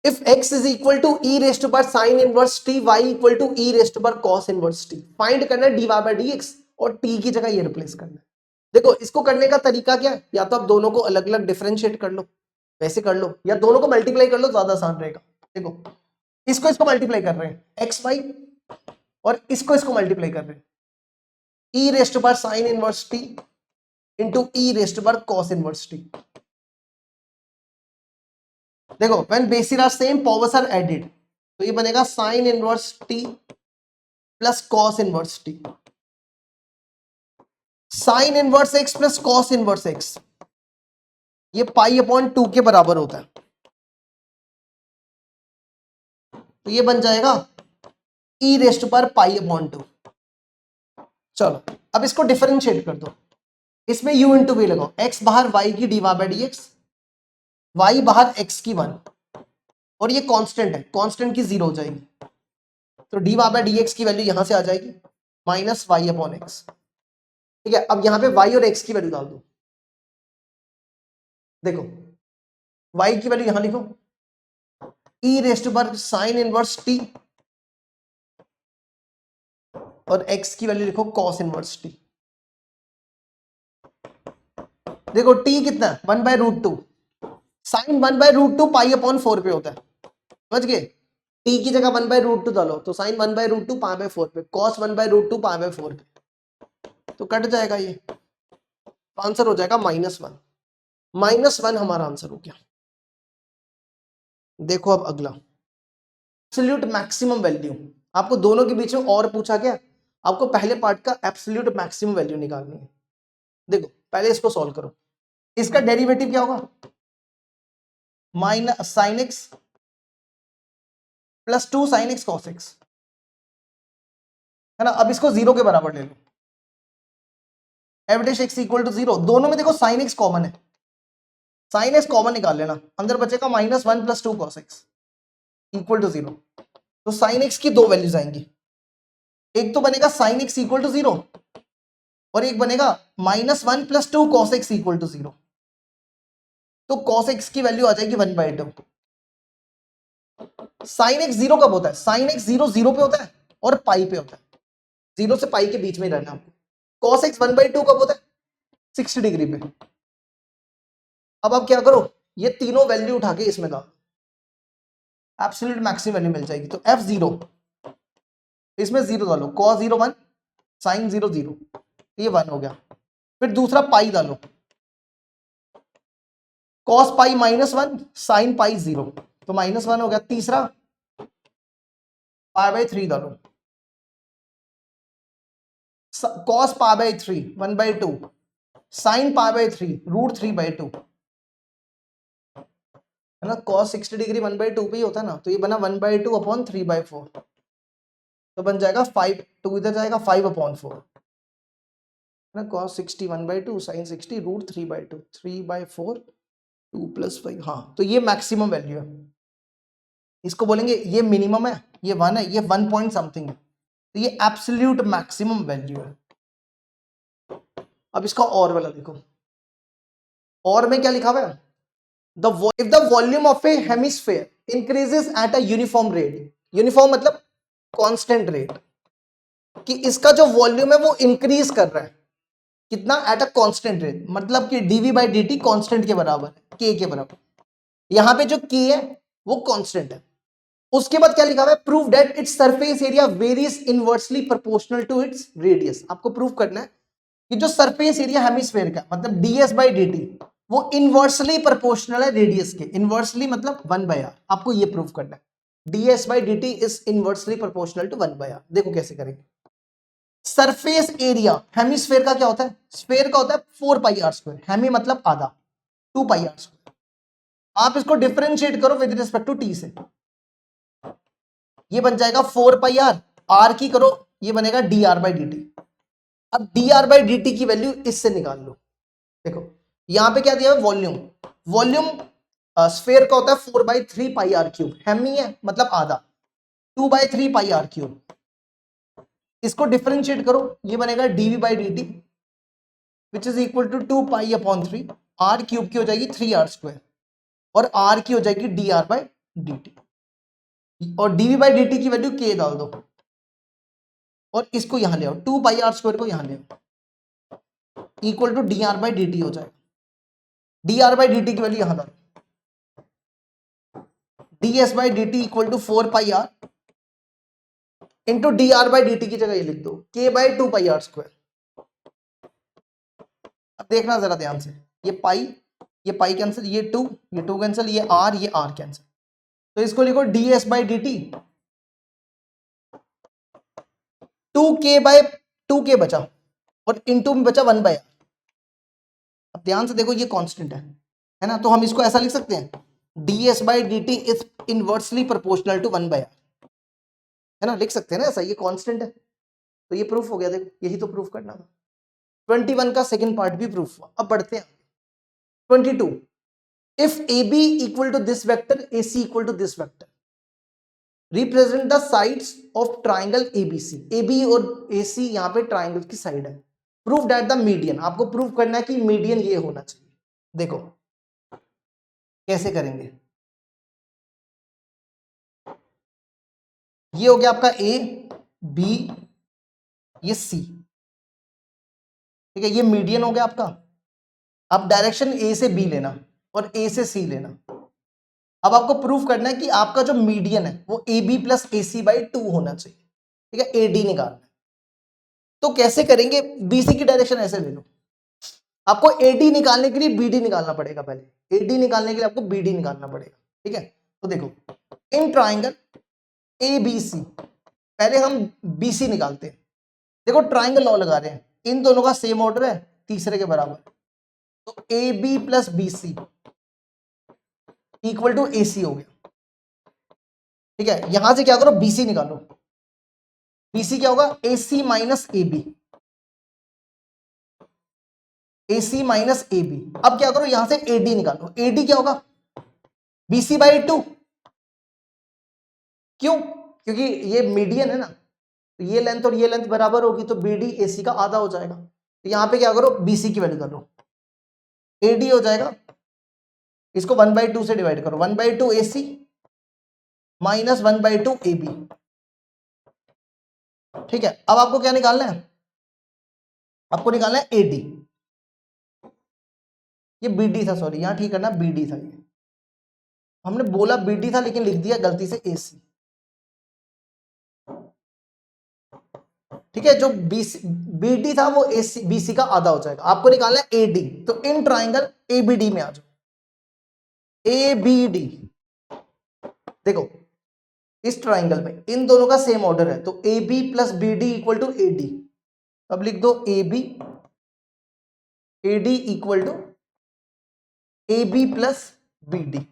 If x is equal to e raised to power sin inverse t, y equal to e raised to power cos inverse t, find करना है dy by dx और t की जगह ये रिप्लेस करना है। देखो इसको करने का तरीका क्या है, या तो आप दोनों को अलग अलग डिफरेंशिएट कर लो, वैसे कर लो, या दोनों को मल्टीप्लाई कर लो, ज्यादा आसान रहेगा। देखो इसको मल्टीप्लाई कर रहे हैं x y, और इसको मल्टीप्लाई कर रहे हैं e raised to power sin inverse t into e raised to power cos inverse t। देखो when bases are same, powers are added, तो ये बनेगा sin inverse t plus cos inverse t, sin inverse x plus cos inverse x, ये पाई upon 2 के बराबर होता है, तो ये बन जाएगा e raised to power pi upon 2। चलो अब इसको डिफरेंशिएट कर दो, इसमें u इंटू वी लगाओ, x बाहर y की dy बाई dx, y बाहर x की 1, और ये कांस्टेंट है, कांस्टेंट की 0 हो जाएगी, तो dy बाई dx की वैल्यू यहां से आ जाएगी माइनस y अपॉन x। ठीक है, अब यहां पे y और x की वैल्यू डाल दो। देखो y की वैल्यू यहां लिखो, e raised to power sine inverse t, और x की वैल्यू लिखो cos इनवर्स t। देखो t कितना है, 1/√2, साइन 1/√2 पाई अपॉन 4 पे होता है, समझ गए। t की जगह 1/√2 डालो, तो साइन 1/√2 पाई बाय 4 पे, cos 1/√2 पाई बाय 4 पे, तो कट जाएगा ये, तो आंसर हो जाएगा -1। -1 हमारा आंसर हो गया। देखो अब अगला, एब्सोल्यूट मैक्सिमम वैल्यू। आपको दोनों के बीच में और पूछा गया, आपको पहले पार्ट का एब्सोल्यूट मैक्सिमम वैल्यू निकालनी है। देखो पहले इसको सॉल्व करो, इसका डेरिवेटिव क्या होगा, minus sine x plus 2 sine x cos x, है ना। अब इसको 0 के बराबर ले लो, F dash x equal to 0, दोनों में देखो साइन एक्स कॉमन है, साइन एक्स कॉमन निकाल लेना, अंदर बचेगा -1 plus 2 cos x equal to 0। तो साइन एक्स की दो वैल्यूज आएंगी, एक तो बनेगा साइन एक्स इक्वल टू 0, और एक बनेगा -1 plus 2 cos x equal to 0। तो कॉस एक्स की वैल्यू आ जाएगी 1/2। साइन एक्स 0 कब होता है, साइन एक्स 0 0 पे होता है और पाई पे होता है, 0 से पाई के बीच में रहना आपको। कॉस एक्स 1/2 कब होता है, 60 डिग्री पे। अब आप क्या करो, ये तीनों वैल्यू उठा के इसमें डालो, एब्सोल्यूट मैक्सिमम वैल्यू मिल जाएगी। तो f0, इसमें 0 डालो, cos 0 1, sin 0 0, ये 1 हो गया। फिर दूसरा पाई डालो, cos पाई -1, sin पाई 0, तो -1 हो गया। तीसरा π/3 डालो, cos π/3 1/2, sin π/3 √3/2, है ना। cos 60 डिग्री 1/2 पे ही होता है ना, तो ये बना 1/2 अपॉन 3/4, तो बन जाएगा 5, 2 इधर जाएगा 5/4, है ना। cos 60 1/2, sin 60 √3/2, 3/4, 2 + 5, हाँ। तो ये मैक्सिमम वैल्यू है, इसको बोलेंगे ये मिनिमम है, ये 1 है, ये 1 पॉइंट समथिंग है, तो ये एब्सोल्यूट मैक्सिमम वैल्यू है। अब इसका और वाला देखो, और में क्या लिखा हुआ है, if the volume of a hemisphere increases at a uniform rate, uniform मतलब कांस्टेंट रेट, कि इसका जो वॉल्यूम है वो इंक्रीज कर रहा है, कितना, एट अ कांस्टेंट रेट, मतलब कि dv बाई dt कांस्टेंट के बराबर है, k के बराबर। यहां पे जो k है वो कांस्टेंट है। उसके बाद क्या लिखा हुआ है, prove that its surface area varies inversely proportional to its radius. आपको प्रूव करना है कि जो सरफेस एरिया हेमिस्फेयर का, मतलब ds बाई dt, वो इनवर्सली प्रोपोर्शनल है रेडियस के। इनवर्सली मतलब 1/r, आपको ये प्रूव करना है, ds by dt is inversely proportional to 1/r। देखो कैसे करेंगे। सरफेस एरिया हेमिस्फेयर का क्या होता है, स्फेयर का होता है 4πr², हेमी मतलब आधा, 2πr²। आप इसको डिफरेंशिएट करो विद रिस्पेक्ट टू t से, ये बन जाएगा 4πr, r की करो, ये बनेगा dr बाई dt। अब dr बाई dt की वैल्यू इससे निकाल लो। देखो यहां पे क्या दिया है, वॉल्यूम, वॉल्यूम स्फेयर का होता है 4/3πr³, हेमी है मतलब आधा, 2/3πr³। इसको डिफरेंशिएट करो, ये बनेगा dv by dt which is equal to 2π/3, r cube की हो जाएगी 3r², और r की हो जाएगी dr बाई dt, और dv बाई dt की वैल्यू k डाल दो, और इसको यहां ले आओ, 2πr² को यहां ले आओ, equal to dr by dt हो जाएगा। dr बाई dt की वैल्यू यहां डालो, ds by dt equal to 4πr into dr by dt की जगह ये लिख दो k बाई 2πr²। अब देखना जरा ध्यान से, ये पाई कैंसिल, ये 2 कैंसिल, ये r कैंसिल, तो इसको लिखो ds by dt 2k by 2k बचा, और इंटू में बचा 1/r। अब ध्यान से देखो ये कांस्टेंट है ना, तो हम इसको ऐसा लिख सकते हैं, ds by dt is inversely proportional to 1/r, है ना, लिख सकते हैं ना ऐसा, ये कांस्टेंट है, तो ये प्रूफ हो गया। देखो यही तो प्रूफ करना था। 21 का सेकंड पार्ट भी प्रूफ हुआ। अब बढ़ते हैं 22, if AB equal to this vector, AC equal to this vector, represent the sides of triangle ABC। AB और AC यहाँ पे ट्राइंगल की साइड है। प्रूव दैट द मीडियन, आपको प्रूव करना है कि मीडियन ये होना चाहिए। देखो कैसे करेंगे, ये हो गया आपका A, B, ये C, ठीक है, ये मीडियन हो गया आपका। अब डायरेक्शन A से B लेना और A से C लेना। अब आपको प्रूफ करना है कि आपका जो मीडियन है वो AB प्लस AC बाई 2 होना चाहिए, ठीक है, AD निकालना है। तो कैसे करेंगे, BC की डायरेक्शन ऐसे ले लो, आपको AD निकालने के लिए BD निकालना पड़ेगा, पहले AD निकालने के लिए आपको BD निकालना पड़ेगा, ठीक है। तो देखो इन ट्राइंगल ABC, पहले हम BC निकालते हैं। देखो ट्राइंगल लॉ लगा रहे हैं, इन दोनों का सेम ऑर्डर है, तीसरे के बराबर, तो AB plus BC equal to AC हो गया, ठीक है। यहां से क्या करो, BC निकालो, BC क्या होगा, AC minus AB, AC minus AB। अब क्या करो, यहां से AD निकालो, AD क्या होगा, BC बाई 2, क्यों, क्योंकि ये मीडियन है ना, तो ये लेंथ और ये लेंथ बराबर होगी, तो BD AC का आधा हो जाएगा। तो यहां पे क्या करो, BC की वैल्यू कर लो, AD हो जाएगा, इसको 1/2 से डिवाइड करो, 1/2 AC माइनस 1/2 AB, ठीक है। अब आपको क्या निकालना है, आपको निकालना है AD, ये BD था, सॉरी यहां ठीक करना, BD था, ये हमने बोला BD था लेकिन लिख दिया गलती से AC, ठीक है। जो BD था वो AC BC का आधा हो जाएगा। आपको निकालना है AD, तो इन ट्राइंगल ABD में आ जाओ, ABD, देखो इस ट्राइंगल में इन दोनों का सेम ऑर्डर है, तो AB plus BD equal to AD। अब लिख दो AB AD equal to AB plus BD,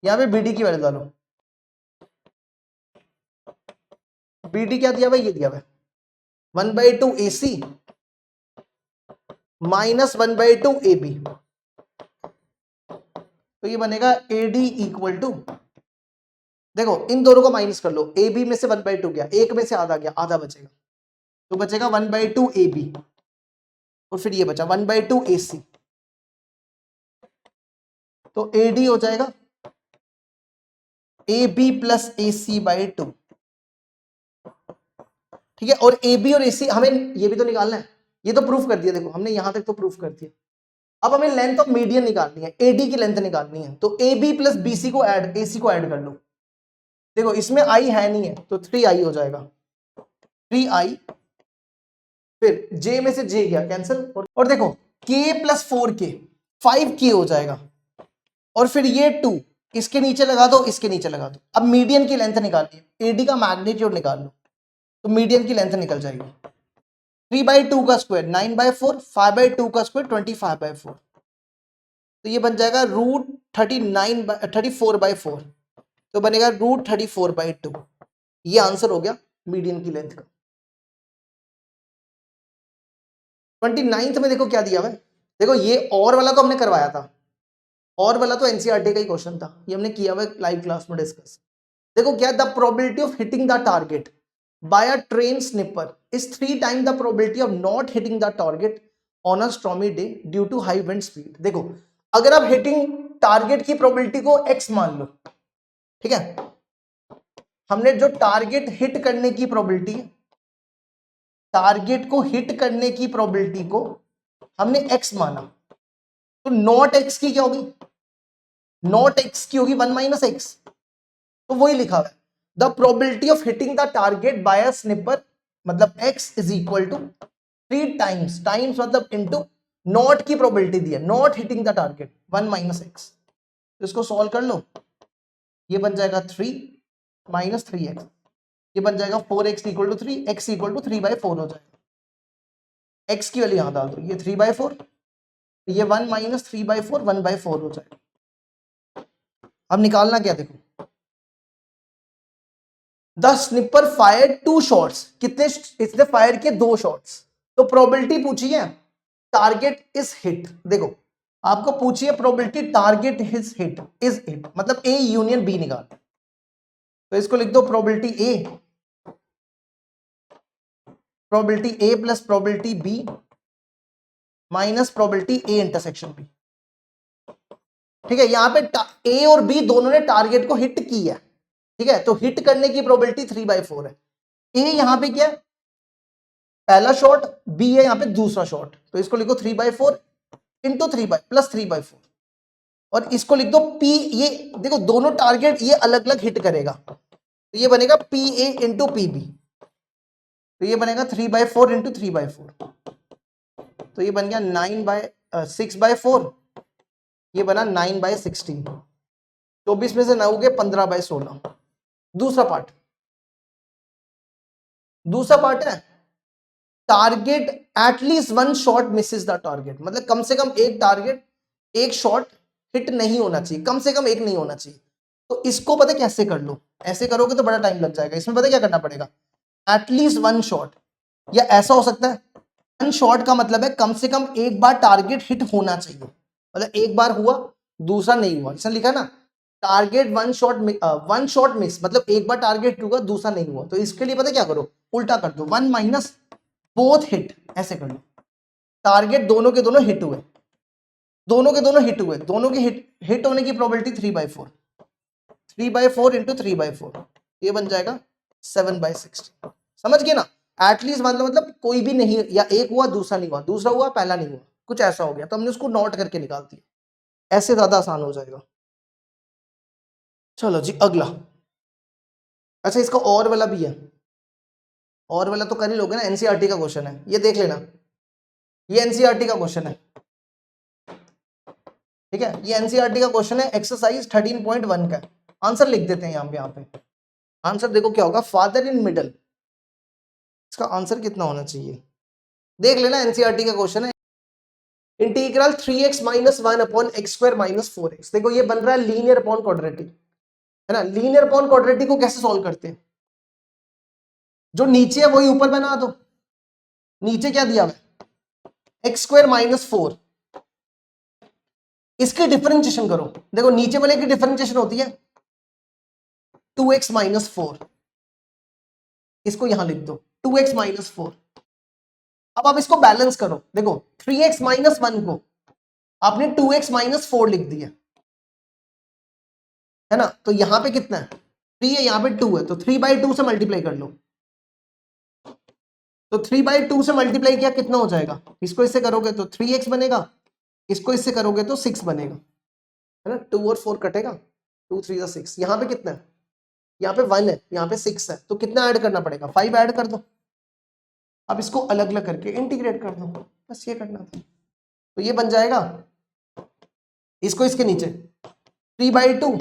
यहां पे BD की वैल्यू डालो, BD क्या दिया भाई, ये दिया हुआ 1/2 AC माइनस 1/2 AB, तो ये बनेगा AD इक्वल टू, देखो इन दोनों को माइनस कर लो, AB में से 1/2 गया, एक में से आधा गया, आधा बचेगा, तो बचेगा 1/2 AB, और फिर ये बचा 1/2 AC, तो AD हो जाएगा AB प्लस AC बाई 2, ठीक है, और ए बी और ए सी हमें ये भी तो निकालना है, ये तो प्रूफ कर दिया, देखो हमने यहां तक तो प्रूफ कर दिया। अब हमें लेंथ ऑफ मीडियन निकालनी है, एडी की लेंथ निकालनी है, तो A B plus B C को ऐड, ए सी को ऐड कर लो। देखो इसमें आई है नहीं है तो 3i हो जाएगा, 3i, फिर j में से j गया कैंसिल, और देखो k प्लस 4k 5k हो जाएगा, और फिर ये 2 इसके नीचे लगा दो, इसके नीचे लगा दो। अब मीडियन की लेंथ निकालनी है, एडी का मैग्नीट्यूड निकाल लो, तो मीडियन की लेंथ निकल जाएगी 3/2 का स्क्वायर 9/4, 5/2 का स्क्वायर 25/4, तो ये बन जाएगा √34/4, तो बनेगा √34/2। ये आंसर हो गया मीडियन की लेंथ का। 29th में देखो क्या दिया हुआ है, देखो ये और वाला तो हमने करवाया था, और वाला तो एनसीईआरटी का ही क्वेश्चन था, ये हमने किया हुआ लाइव क्लास में डिस्कस। देखो क्या, the probability of hitting the target by a train sniper is 3 time the probability of not hitting the target on a stormy day due to high wind speed. देखो अगर आप hitting target की probability को x मान लो, ठीक है, हमने जो टारगेट हिट करने की प्रोबेबिलिटी, टारगेट को हिट करने की प्रोबेबिलिटी को हमने x माना, तो नॉट x की क्या होगी, नॉट x की होगी 1 - x, तो वही लिखा हुआ है the probability of hitting the target by a sniper, मतलब x is equal to 3 times, times मतलब इनटू नॉट की प्रोबेबिलिटी दी है, not hitting the target 1 - x, तो इसको सॉल्व कर लो, ये बन जाएगा 3 - 3x, ये बन जाएगा 4x equal to 3, x equal to 3/4 हो जाएगा, x की वैल्यू यहां डाल दो, ये 3/4, ये 1 - 3/4 1/4 हो जाएगा। अब निकालना क्या, देखो द स्निपर फायर 2 शॉट्स, कितने इसने फायर किए, 2 शॉट्स, तो प्रोबेबिलिटी पूछी है टारगेट इज हिट, देखो आपको पूछी है प्रोबेबिलिटी टारगेट इज हिट, मतलब ए यूनियन बी निकाल, तो इसको लिख दो probability A plus probability B minus probability A intersection B, ठीक है, यहां पे ए और बी दोनों ने टारगेट को हिट किया है, ठीक है, तो हिट करने की प्रोबेबिलिटी 3/4 है, ए यहां पे क्या पहला शॉट, बी है यहां पे दूसरा शॉट, तो इसको लिखो 3/4 इंटू 3/4, और इसको लिख दो पी, ये देखो दोनों टारगेट ये अलग अलग हिट करेगा, तो ये बनेगा P A into P B, तो ये बनेगा 3/4 इंटू 3/4, तो ये बन गया 6/4, ये बना 9/16, 24 में से 9 गए 15/16। दूसरा पार्ट है target at least 1 shot Mrs the target, मतलब कम से कम एक टारगेट, एक शॉट हिट नहीं होना चाहिए, कम से कम एक नहीं होना चाहिए, तो इसको पता कैसे कर लो, ऐसे करोगे तो बड़ा टाइम लग जाएगा, इसमें पता क्या करना पड़ेगा, एटलीस्ट 1 शॉट, या ऐसा हो सकता है 1 शॉट का मतलब है कम से कम एक बार टारगेट हिट होना चाहिए, मतलब एक बार हुआ दूसरा नहीं हुआ, इसने लिखा ना टारगेट 1 शॉट मिस, मतलब एक बार टारगेट हुआ दूसरा नहीं हुआ, तो इसके लिए पता क्या करो, उल्टा कर दो, 1 माइनस बोथ हिट, ऐसे कर लो, टारगेट दोनों के दोनों हिट हुए, दोनों के हिट होने की प्रोबेबिलिटी 3/4 इंटू 3/4, ये बन जाएगा 7/16, समझ गए ना, एटलीस्ट मतलब कोई भी नहीं, या एक हुआ दूसरा नहीं हुआ, दूसरा हुआ पहला नहीं हुआ, कुछ ऐसा हो गया, तो हमने उसको नोट करके निकाल दिया, ऐसे ज्यादा आसान हो जाएगा। चलो जी अगला, अच्छा इसका और वाला भी है, और वाला तो कर ही लोगे ना, एनसीईआरटी का क्वेश्चन है, ये देख लेना, ये एनसीईआरटी का क्वेश्चन है, ठीक है, ये एनसीईआरटी का क्वेश्चन है, एक्सरसाइज 13.1 का, आंसर लिख देते हैं यहाँ पे, आंसर देखो क्या होगा, फादर इन मिडल, इसका आंसर कितना होना चाहिए, देख लेना, एनसीईआरटी का क्वेश्चन है, integral 3x - 1 upon x² - 4x, देखो ये बन रहा है लीनियर अपॉन क्वाड्रेटिक, है ना, लीनियर अपॉन क्वाड्रेटिक को कैसे सॉल्व करते हैं, जो नीचे है वही ऊपर बना दो, नीचे क्या दिया है x² - 4, इसकी डिफरेंशिएशन करो, देखो नीचे वाले की डिफरेंशिएशन होती है 2x - 4, इसको यहां लिख दो 2x - 4, अब आप इसको बैलेंस करो, देखो 3x - 1 को आपने 2x - 4 लिख दिया, है ना, तो यहां पे कितना है 3 है, यहां पे 2 है, तो 3/2 से मल्टीप्लाई कर लो, तो 3/2 से मल्टीप्लाई किया कितना हो जाएगा, इसको इससे करोगे तो 3x बनेगा, इसको इससे करोगे तो 6 बनेगा, है ना। 2 और 4 कटेगा, 2 3 6। यहाँ पे कितना है, यहाँ पे 1 है, यहाँ पे 6 है, तो कितना ऐड करना पड़ेगा, 5 ऐड कर दो। अब इसको अलग अलग करके इंटीग्रेट कर दो, बस ये करना था। तो ये बन जाएगा, इसको इसके नीचे 3/2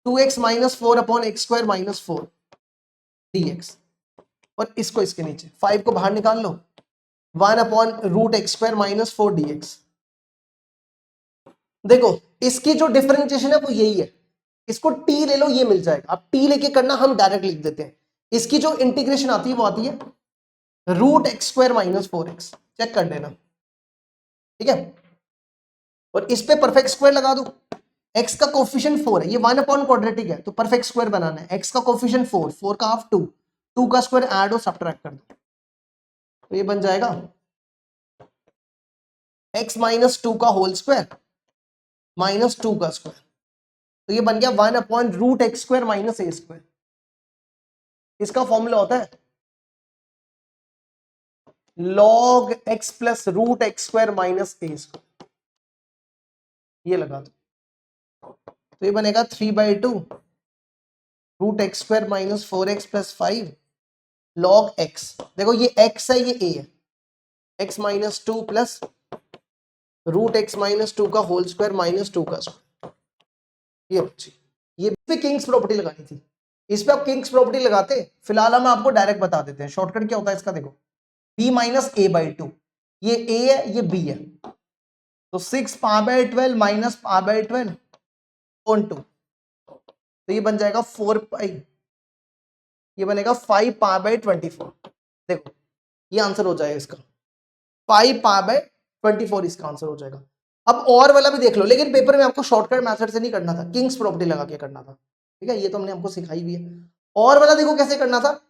2x minus 4/x² minus 4 dx, और इसको इसके नीचे 5 को बाहर निकाल लो, 1/√x² माइनस 4 dx। देखो इसकी जो डिफरेंशिएशन है वो यही है, इसको t ले लो, ये मिल जाएगा। अब t लेके करना, हम डायरेक्ट लिख देते हैं। इसकी जो इंटीग्रेशन आती है वो आती है √x² माइनस 4x, चेक कर लेना, ठीक है। और इस पे परफेक्ट स्क्वायर लगा दो, x का कोफिशिएंट 4 है, ये 1/क्वाड्रेटिक है, तो परफेक्ट स्क्वायर बनाना है। x का कोफिशिएंट 4, 4 का हाफ 2, 2 का स्क्वायर ऐड और सब्ट्रैक्ट कर दो, तो ये बन जाएगा x माइनस 2 का होल स्क्वायर माइनस 2 का स्क्वायर, तो ये बन गया 1/√x² माइनस a²। इसका फॉर्मूला होता है log x plus √x² minus a², ये लगा दो, तो ये बनेगा 3/2 √x² minus 4x plus 5 log x। देखो ये x है, ये a है, x minus 2 plus √x minus 2 का होल स्क्वायर माइनस 2 का स्क्वायर, ये बच्ची। ये पे किंग्स प्रॉपर्टी लगानी थी, इस पे आप किंग्स प्रॉपर्टी लगाते, फिलहाल हम आपको डायरेक्ट बता देते हैं। शॉर्टकट क्या होता है इसका, देखो b माइनस a/2, ये a है, ये b है, तो 6 π/12 माइनस π/12 ऑन 2, तो ये बन जाएगा 4 पाई, ये बनेगा 5 π/24। देखो ये आंसर हो जाएगा इसका, 5 π/24 इसका आंसर हो जाएगा। अब और वाला भी देख लो, लेकिन पेपर में आपको शॉर्टकट मेथड से नहीं करना था, किंग्स प्रॉपर्टी लगा के करना था, ठीक है। ये तो हमने हमको सिखाई भी है। और वाला देखो कैसे करना था,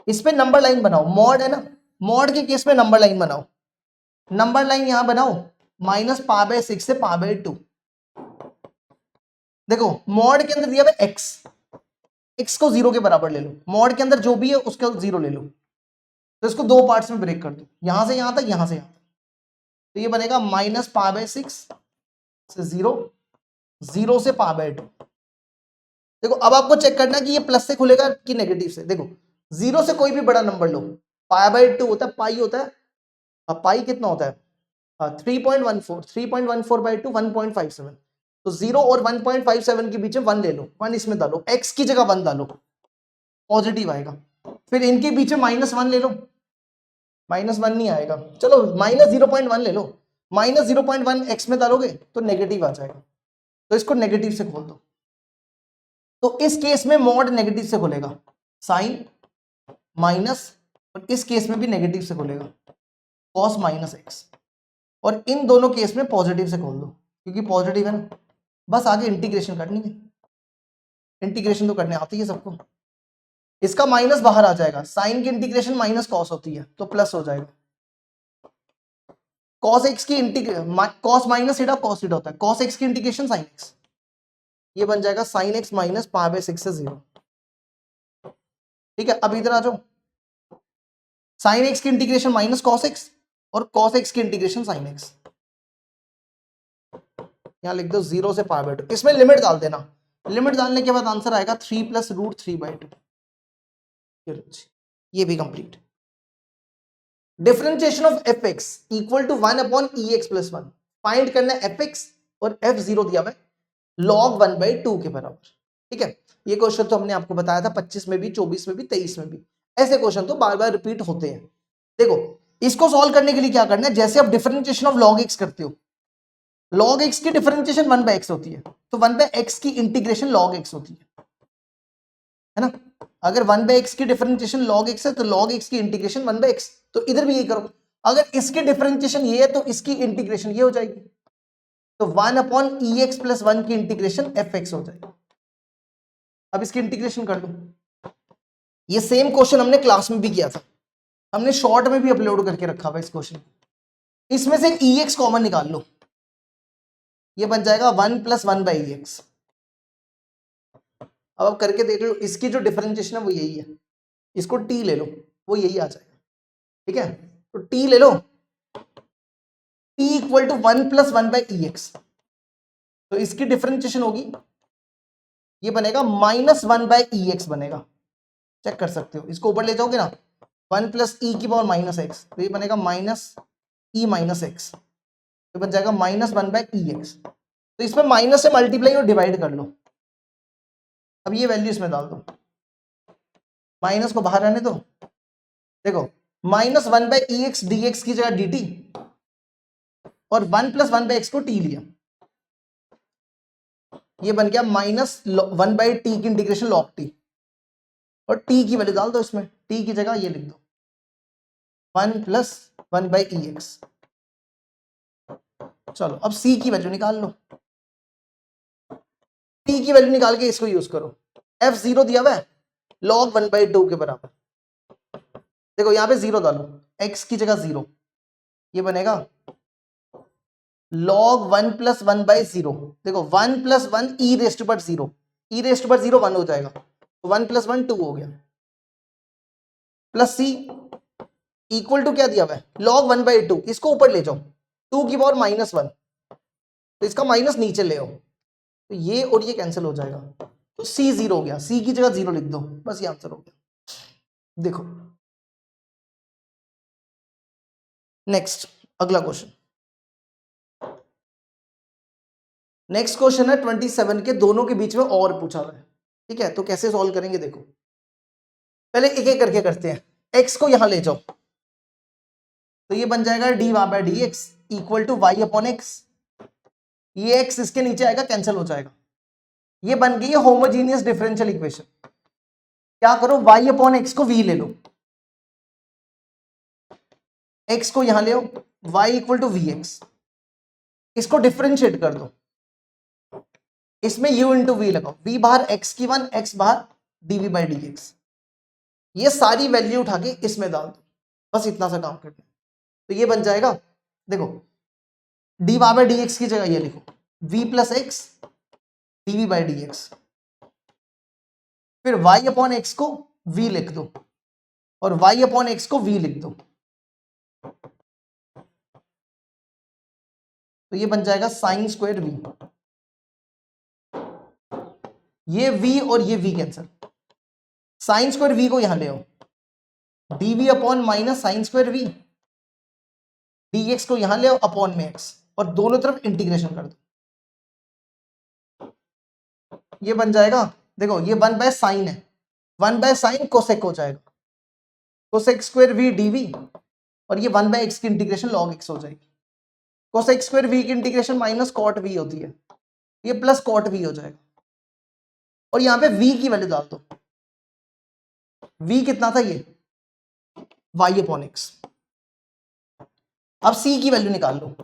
इस पे नंबर लाइन बनाओ, मॉड है ना, मॉड के केस में नंबर लाइन बनाओ, नंबर लाइन यहां बनाओ माइनस π/6 से π/2। देखो मॉड के अंदर दिया हुआ x को 0 के बराबर ले लो, मॉड के अंदर जो भी है उसका 0 ले लो, तो इसको दो पार्ट्स में ब्रेक कर दो, यहां से यहां तक, यहां से यहां तक, तो ये बनेगा माइनस π/6 से 0, 0 से π/2। देखो अब आपको चेक करना कि ये प्लस से खुलेगा कि नेगेटिव से। देखो 0 से कोई भी बड़ा नंबर लो, π/2 होता है, पाई होता है, अब पाई कितना होता है 3.14, 3.14/2 1.57, तो 0 और 1.57 के बीच में 1 ले लो, 1 इसमें डालो, x की जगह 1 डालो, पॉजिटिव आएगा। फिर इनके बीच में -1 ले लो, -1 नहीं आएगा, चलो -0.1 ले लो, -0.1 x में डालोगे तो नेगेटिव आ जाएगा, तो इसको नेगेटिव से खोल दो। तो इस केस में मॉड नेगेटिव से खुलेगा, साइन माइनस, और इस केस में भी नेगेटिव से खुलेगा, cos -x, और इन दोनों केस में पॉजिटिव से खोल दो क्योंकि पॉजिटिव है ना। बस आगे इंटीग्रेशन करनी है, इंटीग्रेशन तो करने आती है सबको। इसका माइनस बाहर आ जाएगा, साइन की इंटीग्रेशन माइनस कॉस होती है तो प्लस हो जाएगा, cos x की cos minus theta cos theta होता है, cos x की इंटीग्रेशन sin x, ये बन जाएगा sin x माइनस π/6 से 0, ठीक है। अब इधर आ जाओ, sin x की इंटीग्रेशन माइनस cos x और cos x की इंटीग्रेशन sin x, यहां लिख दो 0 से π/2, इसमें लिमिट डाल देना, लिमिट डालने के बाद आंसर आएगा 3 प्लस √3/2, ये भी complete. Differentiation of fx equal to 1/ex plus 1, find करना है fx, और f0 दिया हुआ है log 1/2 के बराबर, ठीक है। ये क्वेश्चन तो हमने आपको बताया था 25 में भी, 24 में भी, 23 में भी, ऐसे क्वेश्चन तो बार बार रिपीट होते हैं। देखो इसको सॉल्व करने के लिए क्या करना है, जैसे आप डिफरेंशिएशन ऑफ log x करते हो, log x की डिफरेंशिएशन 1/x होती है, तो 1/x की इंटीग्रेशन log x होती है ना। अगर 1/x की डिफरेंशिएशन log x है तो log x की इंटीग्रेशन 1/x, तो इधर भी यही करो। अगर इसकी डिफरेंशिएशन ये है तो इसकी इंटीग्रेशन ये हो जाएगी, तो 1/ex प्लस 1 की इंटीग्रेशन fx हो जाएगी। अब इसकी इंटीग्रेशन कर लो, ये सेम क्वेश्चन हमने क्लास में भी किया था, हमने शॉर्ट में भी अपलोड करके रखा हुआ इस क्वेश्चन। इसमें से ex कॉमन निकाल लो, ये बन जाएगा 1 प्लस 1/ex। अब आप करके देख लो, इसकी जो डिफरेंशिएशन है वो यही है, इसको t ले लो, वो यही आ जाएगा। ठीक है, तो टी ले लो, T equal to 1 + 1 by e x, तो इसकी डिफरेंशिएशन होगी, ये बनेगा -1 बाई ई एक्स बनेगा, चेक कर सकते हो, इसको ऊपर ले जाओगे ना 1 + e की पावर -x, तो ये बनेगा -e-x, तो बन जाएगा -1 बाई ई एक्स, तो इसमें माइनस से मल्टीप्लाई और डिवाइड कर लो, अब ये वैल्यू इसमें डाल दो, माइनस को बाहर रहने दो, देखो -1 by e x D x की जगह डी टी, और 1 + 1 बाई एक्स को टी लिया, ये बन गया -1 बाई टी की इंटीग्रेशन लॉग टी, और टी की वैल्यू डाल दो इसमें, टी की जगह ये लिख दो 1 + 1 बाई ई एक्स। चलो अब सी की वैल्यू निकाल लो, टी की वैल्यू निकाल के इसको यूज करो, एफ 0 दिया हुआ है log 1/2 के बराबर, देखो यहाँ पे 0 डालो, x की जगह 0, ये बनेगा log 1 + 1/0, देखो 1 + 1 e raised to 0, e raised to 0 1 हो जाएगा, तो 1 + 1 2 हो गया, प्लस सी इक्वल टू क्या दिया हुआ है log 1/2, इसको ऊपर ले जाओ 2 की पावर -1, तो इसका माइनस नीचे ले आओ, तो ये और ये कैंसिल हो जाएगा, तो सी 0 हो गया, सी की जगह 0 लिख दो, बस ये आंसर हो गया। देखो नेक्स्ट अगला क्वेश्चन, नेक्स्ट क्वेश्चन है 27 के दोनों के बीच में और पूछा हुआ है, ठीक है, तो कैसे सॉल्व करेंगे देखो, पहले एक एक करके करते हैं, x को यहां ले जाओ, तो ये बन जाएगा dy/dx इक्वल टू y/x, ये x इसके नीचे आएगा कैंसिल हो जाएगा, ये बन गई है होमोजीनियस डिफरेंशियल इक्वेशन, क्या करो y/x को v ले लो, x को यहां ले आओ, y इक्वल टू vx, इसको डिफरेंशिएट कर दो, इसमें u इंटू वी लगाओ, v बाहर x की 1, x बाहर dv/dx, ये सारी वैल्यू उठा के इसमें डाल दो, बस इतना सा काम करना, तो ये बन जाएगा, देखो dy/dx की जगह ये लिखो v + x dv/dx, फिर y/x को v लिख दो और y/x को v लिख दो, तो ये बन जाएगा sin स्क्वायर v, ये v और ये v cancel, sin square v को यहां ले आओ, dv/ -sin square v, dx को यहां ले आओ अपॉन में x, और दोनों तरफ इंटीग्रेशन कर दो, ये बन जाएगा, देखो ये 1/sin है, 1/sin कोसेक हो जाएगा, कोसेक स्क्वायर v dv, और ये 1/x की इंटीग्रेशन log x हो जाएगी, कोसेक स्क्वायर v की इंटीग्रेशन माइनस कॉट v होती है, ये प्लस कॉट v हो जाएगा, और यहां पे v की वैल्यू डाल दो, v कितना था ये y/x, अब c की वैल्यू निकाल लो,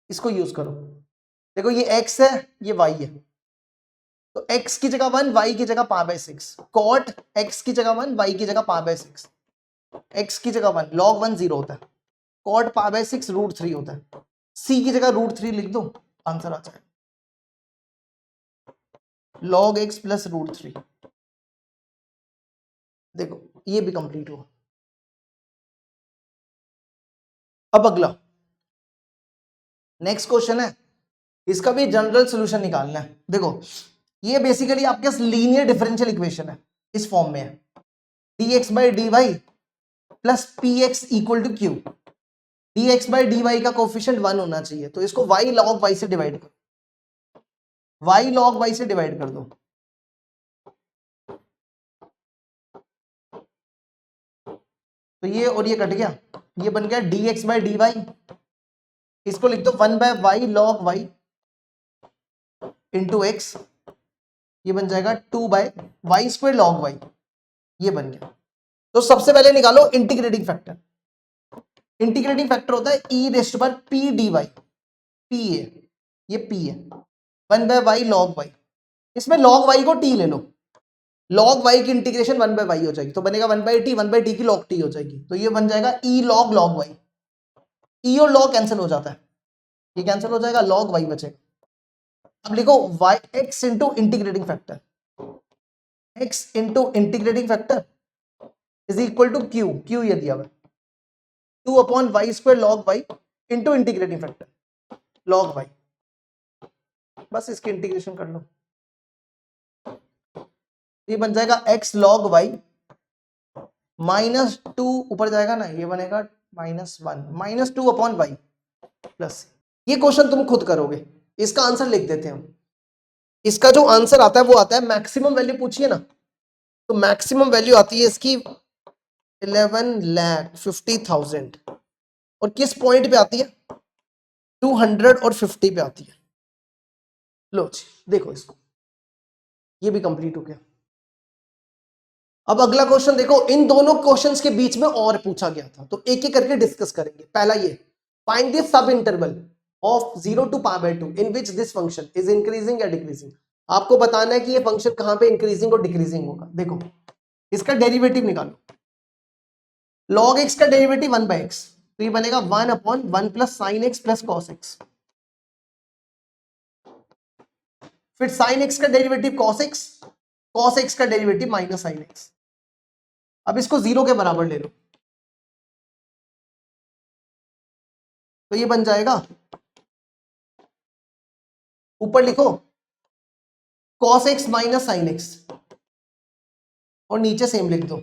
इसको यूज करो, देखो ये x है ये y है, तो x की जगह 1, y की जगह 5/6, कॉट x की जगह 1, y की जगह 5/6, x की जगह 1, log 1 0 होता है, कॉट 5/6 √3 होता है, c की जगह √3 लिख दो, आंसर आ जाएगा log x प्लस √3, देखो ये भी कंप्लीट हुआ। अब अगला नेक्स्ट क्वेश्चन है, इसका भी जनरल सॉल्यूशन निकालना है, देखो ये बेसिकली आपके लीनियर डिफरेंशियल इक्वेशन है, इस फॉर्म में है dx/dy plus px equal to q, dx/dy का कोफिशिएंट 1 होना चाहिए, तो इसको y log y से डिवाइड करो, y log y से डिवाइड कर दो, तो ये और ये कट गया, ये बन गया dx/dy, इसको लिख दो 1/y log y into x, ये बन जाएगा 2/y² log y, ये बन गया। तो सबसे पहले निकालो इंटीग्रेटिंग फैक्टर, इंटीग्रेटिंग फैक्टर होता है e raised to p dy, p है, ये p है, 1/y log y, इसमें log y को t ले लो, log y की इंटीग्रेशन 1/y हो जाएगी, तो बनेगा 1/t, 1/t की log t हो जाएगी, तो ये बन जाएगा e log y, e और log कैंसिल हो जाता है, ये कैंसिल हो जाएगा, log y बचेगा, अब लिखो y x into integrating factor, x into integrating factor is equal to q, q ये दिया हुआ है, 2/y² log y into integrating factor log y, बस इसकी इंटीग्रेशन कर लो, ये बन जाएगा x log y -2 ऊपर जाएगा ना, ये बनेगा -1 -2/y प्लस, ये क्वेश्चन तुम खुद करोगे, इसका आंसर लिख देते हैं हम। इसका जो आंसर आता है वो आता है, मैक्सिमम वैल्यू पूछिए ना, तो मैक्सिमम वैल्यू आती है इसकी 11,50,000 और किस पॉइंट पे आती है, 250 पे आती है। लो जी देखो इसको, ये भी कंप्लीट हो गया। अब अगला क्वेश्चन देखो, इन दोनों क्वेश्चंस के बीच में और पूछा गया था, तो एक एक करके डिस्कस करेंगे। पहला ये, find the subinterval of 0 to π/2 in which this function is increasing या डिक्रीजिंग। आपको बताना है कि ये फंक्शन कहां पे इंक्रीजिंग और डिक्रीजिंग होगा। देखो इसका डेरिवेटिव निकालो, log x का डेरिवेटिव 1/x, तो ये बनेगा 1/1 plus sign x plus cos x, फिर साइन एक्स का डेरिवेटिव cos x का डेरिवेटिव माइनस साइन एक्स। अब इसको 0 के बराबर ले लो, तो ये बन जाएगा, ऊपर लिखो cos x minus sine x और नीचे सेम लिख दो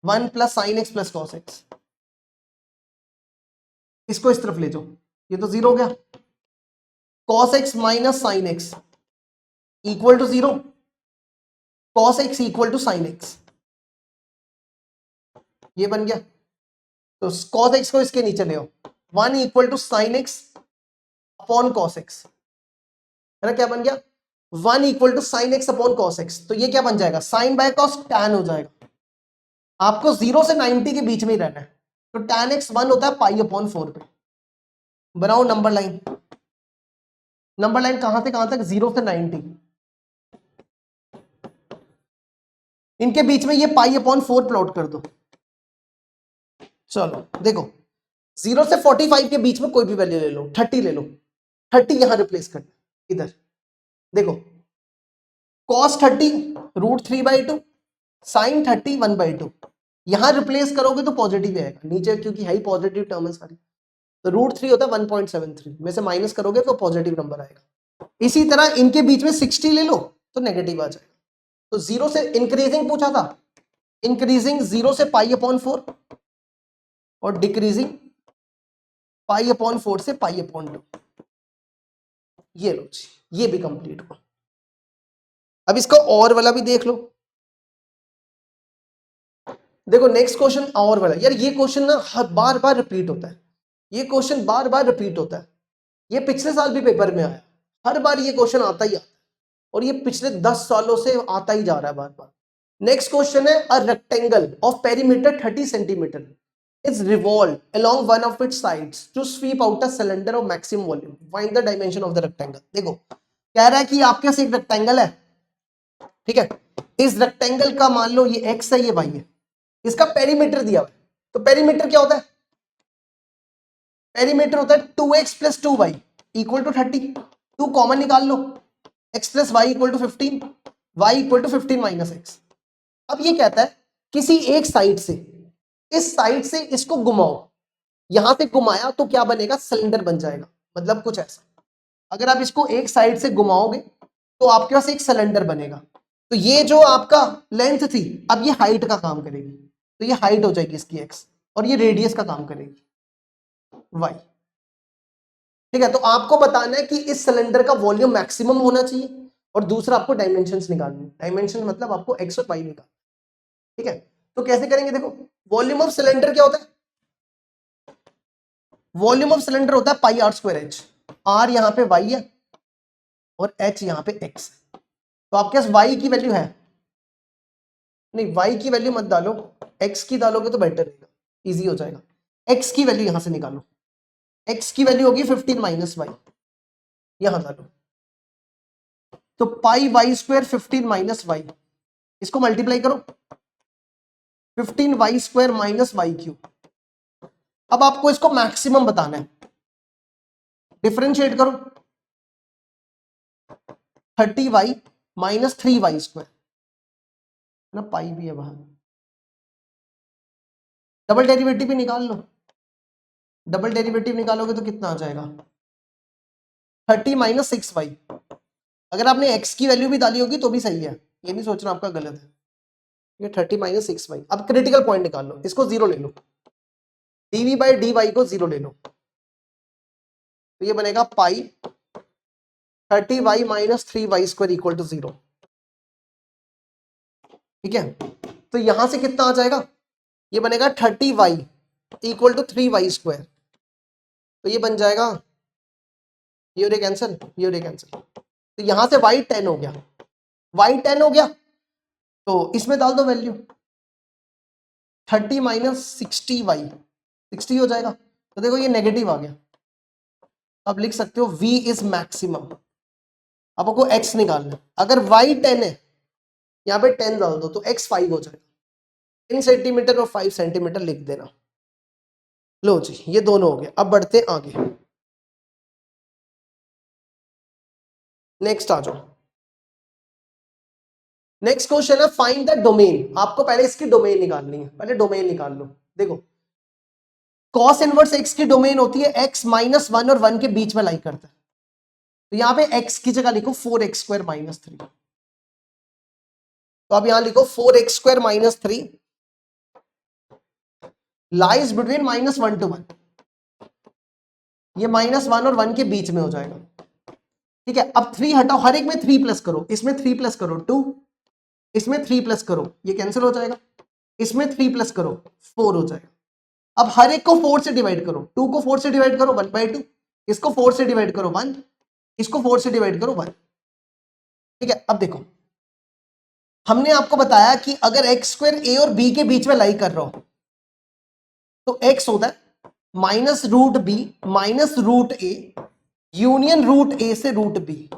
1 plus sign x plus cos x. इसको इस तरफ ले जाओ, ये तो 0 हो गया, cos x minus sine x equal to 0, cos x equal to sine x, ये बन गया। तो cos x को इसके नीचे ले आओ, 1 equal to sine x upon cos x, है ना, क्या बन गया 1 equal to sine x upon cos x. तो ये क्या बन जाएगा, साइन बाय कॉस टैन हो जाएगा। आपको 0 से 90 के बीच में ही रहना है, तो tan x 1 होता है π/4 पे। बनाओ नंबर लाइन, नंबर लाइन कहां से कहां तक, 0 से 90, इनके बीच में ये π/4 प्लॉट कर दो। चलो देखो 0 से 45 के बीच में कोई भी वैल्यू ले लो, 30 ले लो, 30 यहां रिप्लेस कर इधर, देखो cos 30 √3/2, sin 30 1/2, यहां रिप्लेस करोगे तो पॉजिटिव आएगा नीचे, क्योंकि है ही पॉजिटिव टर्म है सारी, तो √3 होता है 1.73 में से माइनस करोगे तो पॉजिटिव नंबर आएगा। इसी तरह इनके बीच में 60 ले लो तो नेगेटिव आ जाएगा। तो 0 से इंक्रीजिंग पूछा था, इंक्रीजिंग 0 से π/4 और डिक्रीजिंग π/4 से π/2, ये लो जी, ये भी कंप्लीट हुआ। अब इसका और वाला भी देख लो, देखो नेक्स्ट क्वेश्चन और वाला, यार ये क्वेश्चन ना हर बार बार रिपीट होता है, ये क्वेश्चन बार बार रिपीट होता है, ये पिछले साल भी पेपर में आया, हर बार ये क्वेश्चन आता ही आता है और ये पिछले 10 सालों से आता ही जा रहा है बार बार। नेक्स्ट क्वेश्चन है, a rectangle of perimeter 30 centimetre is revolved along one of its sides to sweep out a cylinder of maximum volume. Find the dimension of the rectangle. देखो कह रहा है कि आपके पास एक रेक्टेंगल है, ठीक है, इस रेक्टेंगल का मान लो ये x है, ये y है, इसका पेरीमीटर दिया हुआ है, तो पेरीमीटर क्या होता है, पेरीमीटर होता है 2x + 2y equal to 30, 2 common निकाल लो, x + y equal to 15, y equal to 15 - x। अब ये कहता है किसी एक साइड से, इस साइड से इसको घुमाओ, यहां से घुमाया तो क्या बनेगा, सिलेंडर बन जाएगा, मतलब कुछ ऐसा। अगर आप इसको एक साइड से घुमाओगे तो आपके पास एक सिलेंडर बनेगा, तो ये जो आपका लेंथ थी अब ये हाइट का काम करेगी, तो ये हाइट हो जाएगी इसकी x और ये रेडियस का काम करेगी y, ठीक है। तो आपको बताना है कि इस सिलेंडर का वॉल्यूम मैक्सिमम होना चाहिए और दूसरा आपको डायमेंशंस निकालने, डायमेंशन मतलब आपको x और y निकालना, ठीक है। तो कैसे करेंगे, देखो वॉल्यूम ऑफ सिलेंडर क्या होता है, वॉल्यूम ऑफ सिलेंडर होता है πr²h, r यहां पे y है और h यहां पे x है, तो आपके पास y की वैल्यू है, नहीं y की वैल्यू मत डालो, x की डालोगे तो बेटर रहेगा, इजी हो जाएगा। x की वैल्यू यहां से निकालो, x की वैल्यू होगी 15 - y, यहां डालो, तो πy² 15 - y, इसको मल्टीप्लाई करो, 15y² - y³। अब आपको इसको मैक्सिमम बताना है, डिफरेंशिएट करो, 30y - 3y² ना, पाई भी है बाहर, डबल डेरिवेटिव भी निकाल लो, डबल डेरिवेटिव निकालोगे तो कितना आ जाएगा 30 माइनस 6y। अगर आपने x की वैल्यू भी डाली होगी तो भी सही है, ये नहीं सोचना आपका गलत है। ये 30 माइनस 6y। अब क्रिटिकल पॉइंट निकाल लो, इसको जीरो ले लो, dv बाई dy को जीरो ले लो, तो ये बनेगा pi 30y minus 3y square equal to 0। ठीक है, तो यहां से कितना आ जाएगा, ये बनेगा 30y equal to 3y square, तो ये बन जाएगा, ये हो कैंसिल, ये हो कैंसिल, तो यहां से y 10 हो गया, y 10 हो गया, तो इसमें डाल दो वैल्यू 30 माइनस 60y 60 हो जाएगा, तो देखो ये नेगेटिव आ गया। अब लिख सकते हो v इज मैक्सिमम। अब आपको x निकालना है, अगर y 10 है, यहाँ पे 10 डाल दो तो x 5 हो जाएगा। 10 सेंटीमीटर और 5 सेंटीमीटर लिख देना। लो जी, ये दोनों हो गए। अब बढ़ते आगे, नेक्स्ट आ जाओ। नेक्स्ट क्वेश्चन है फाइंड द डोमेन। आपको पहले इसकी डोमेन निकालनी है, पहले डोमेन निकाल लो। देखो कॉस इनवर्स x की डोमेन होती है x माइनस 1 और 1 के बीच में लाई करता है, तो यहां पे x की जगह लिखो 4x स्क्वायर माइनस 3। तो अब यहां लिखो 4x square minus 3 lies between minus 1 to 1। ये माइनस 1 और 1 के बीच में हो जाएगा। ठीक है, अब 3 हटाओ, हर एक में 3 प्लस करो, इसमें 3 प्लस करो 2, इसमें 3 प्लस करो, ये कैंसिल हो जाएगा, इसमें 3 प्लस करो 4 हो जाएगा। अब हर एक को 4 से डिवाइड करो, 2 को 4 से डिवाइड करो 1/2, इसको 4 से डिवाइड करो 1, इसको 4 से डिवाइड करो 1। ठीक है, अब देखो हमने आपको बताया कि अगर एक्स स्क्वायर ए और बी के बीच में लाई कर रहा हो तो एक्स होता है minus root b minus root a union root a से रूट बी।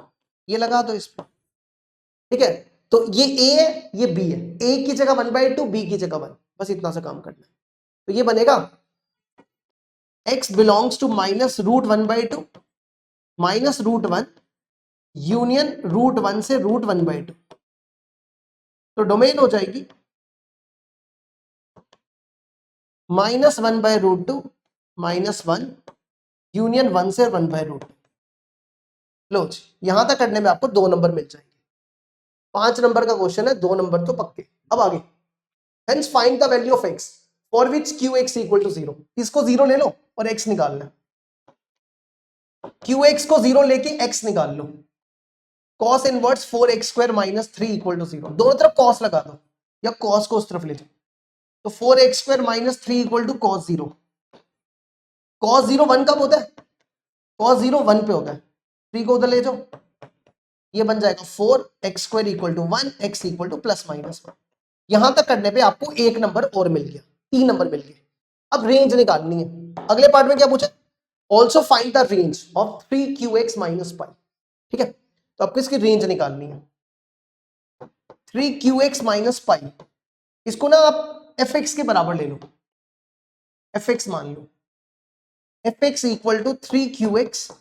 ये लगा दो इस पर। ठीक है, तो ये ए है, ये बी है, ए की जगह 1/2, बी की जगह 1, बस इतना सा काम करना है। तो ये बनेगा x belongs to minus root 1/2 minus root 1 union root 1 से रूट 1/2। तो डोमेन हो जाएगी माइनस 1/√2 माइनस 1 यूनियन 1 से 1/√2। लो जी, यहां तक करने में आपको 2 नंबर मिल जाएंगे। 5 नंबर का क्वेश्चन है, 2 नंबर तो पक्के। अब आगे, hence find the value of x for which qx equal to 0। इसको 0 ले लो और x निकालना है। qx को 0 लेके x निकाल लो। cos inverse 4x square minus 3 equal to 0। दोनों तरफ cos लगा दो या cos को उस तरफ ले जाओ, तो 4x square minus 3 equal to cos 0। cos 0 1 कब होता है, cos 0 1 पे होता है, 3 को उधर ले जाओ, ये बन जाएगा 4x square equal to 1 x equal to plus minus 1। यहां तक करने पे आपको 1 नंबर और मिल गया, 3 नंबर मिल गए। अब रेंज निकालनी है। अगले पार्ट में क्या पूछा, also find the range of 3qx minus पाई। ठीक है, तो आपको इसकी रेंज निकालनी है। 3qx माइनस पाई, इसको ना आप fx के बराबर ले लो, fx मान लो, fx equal to 3qx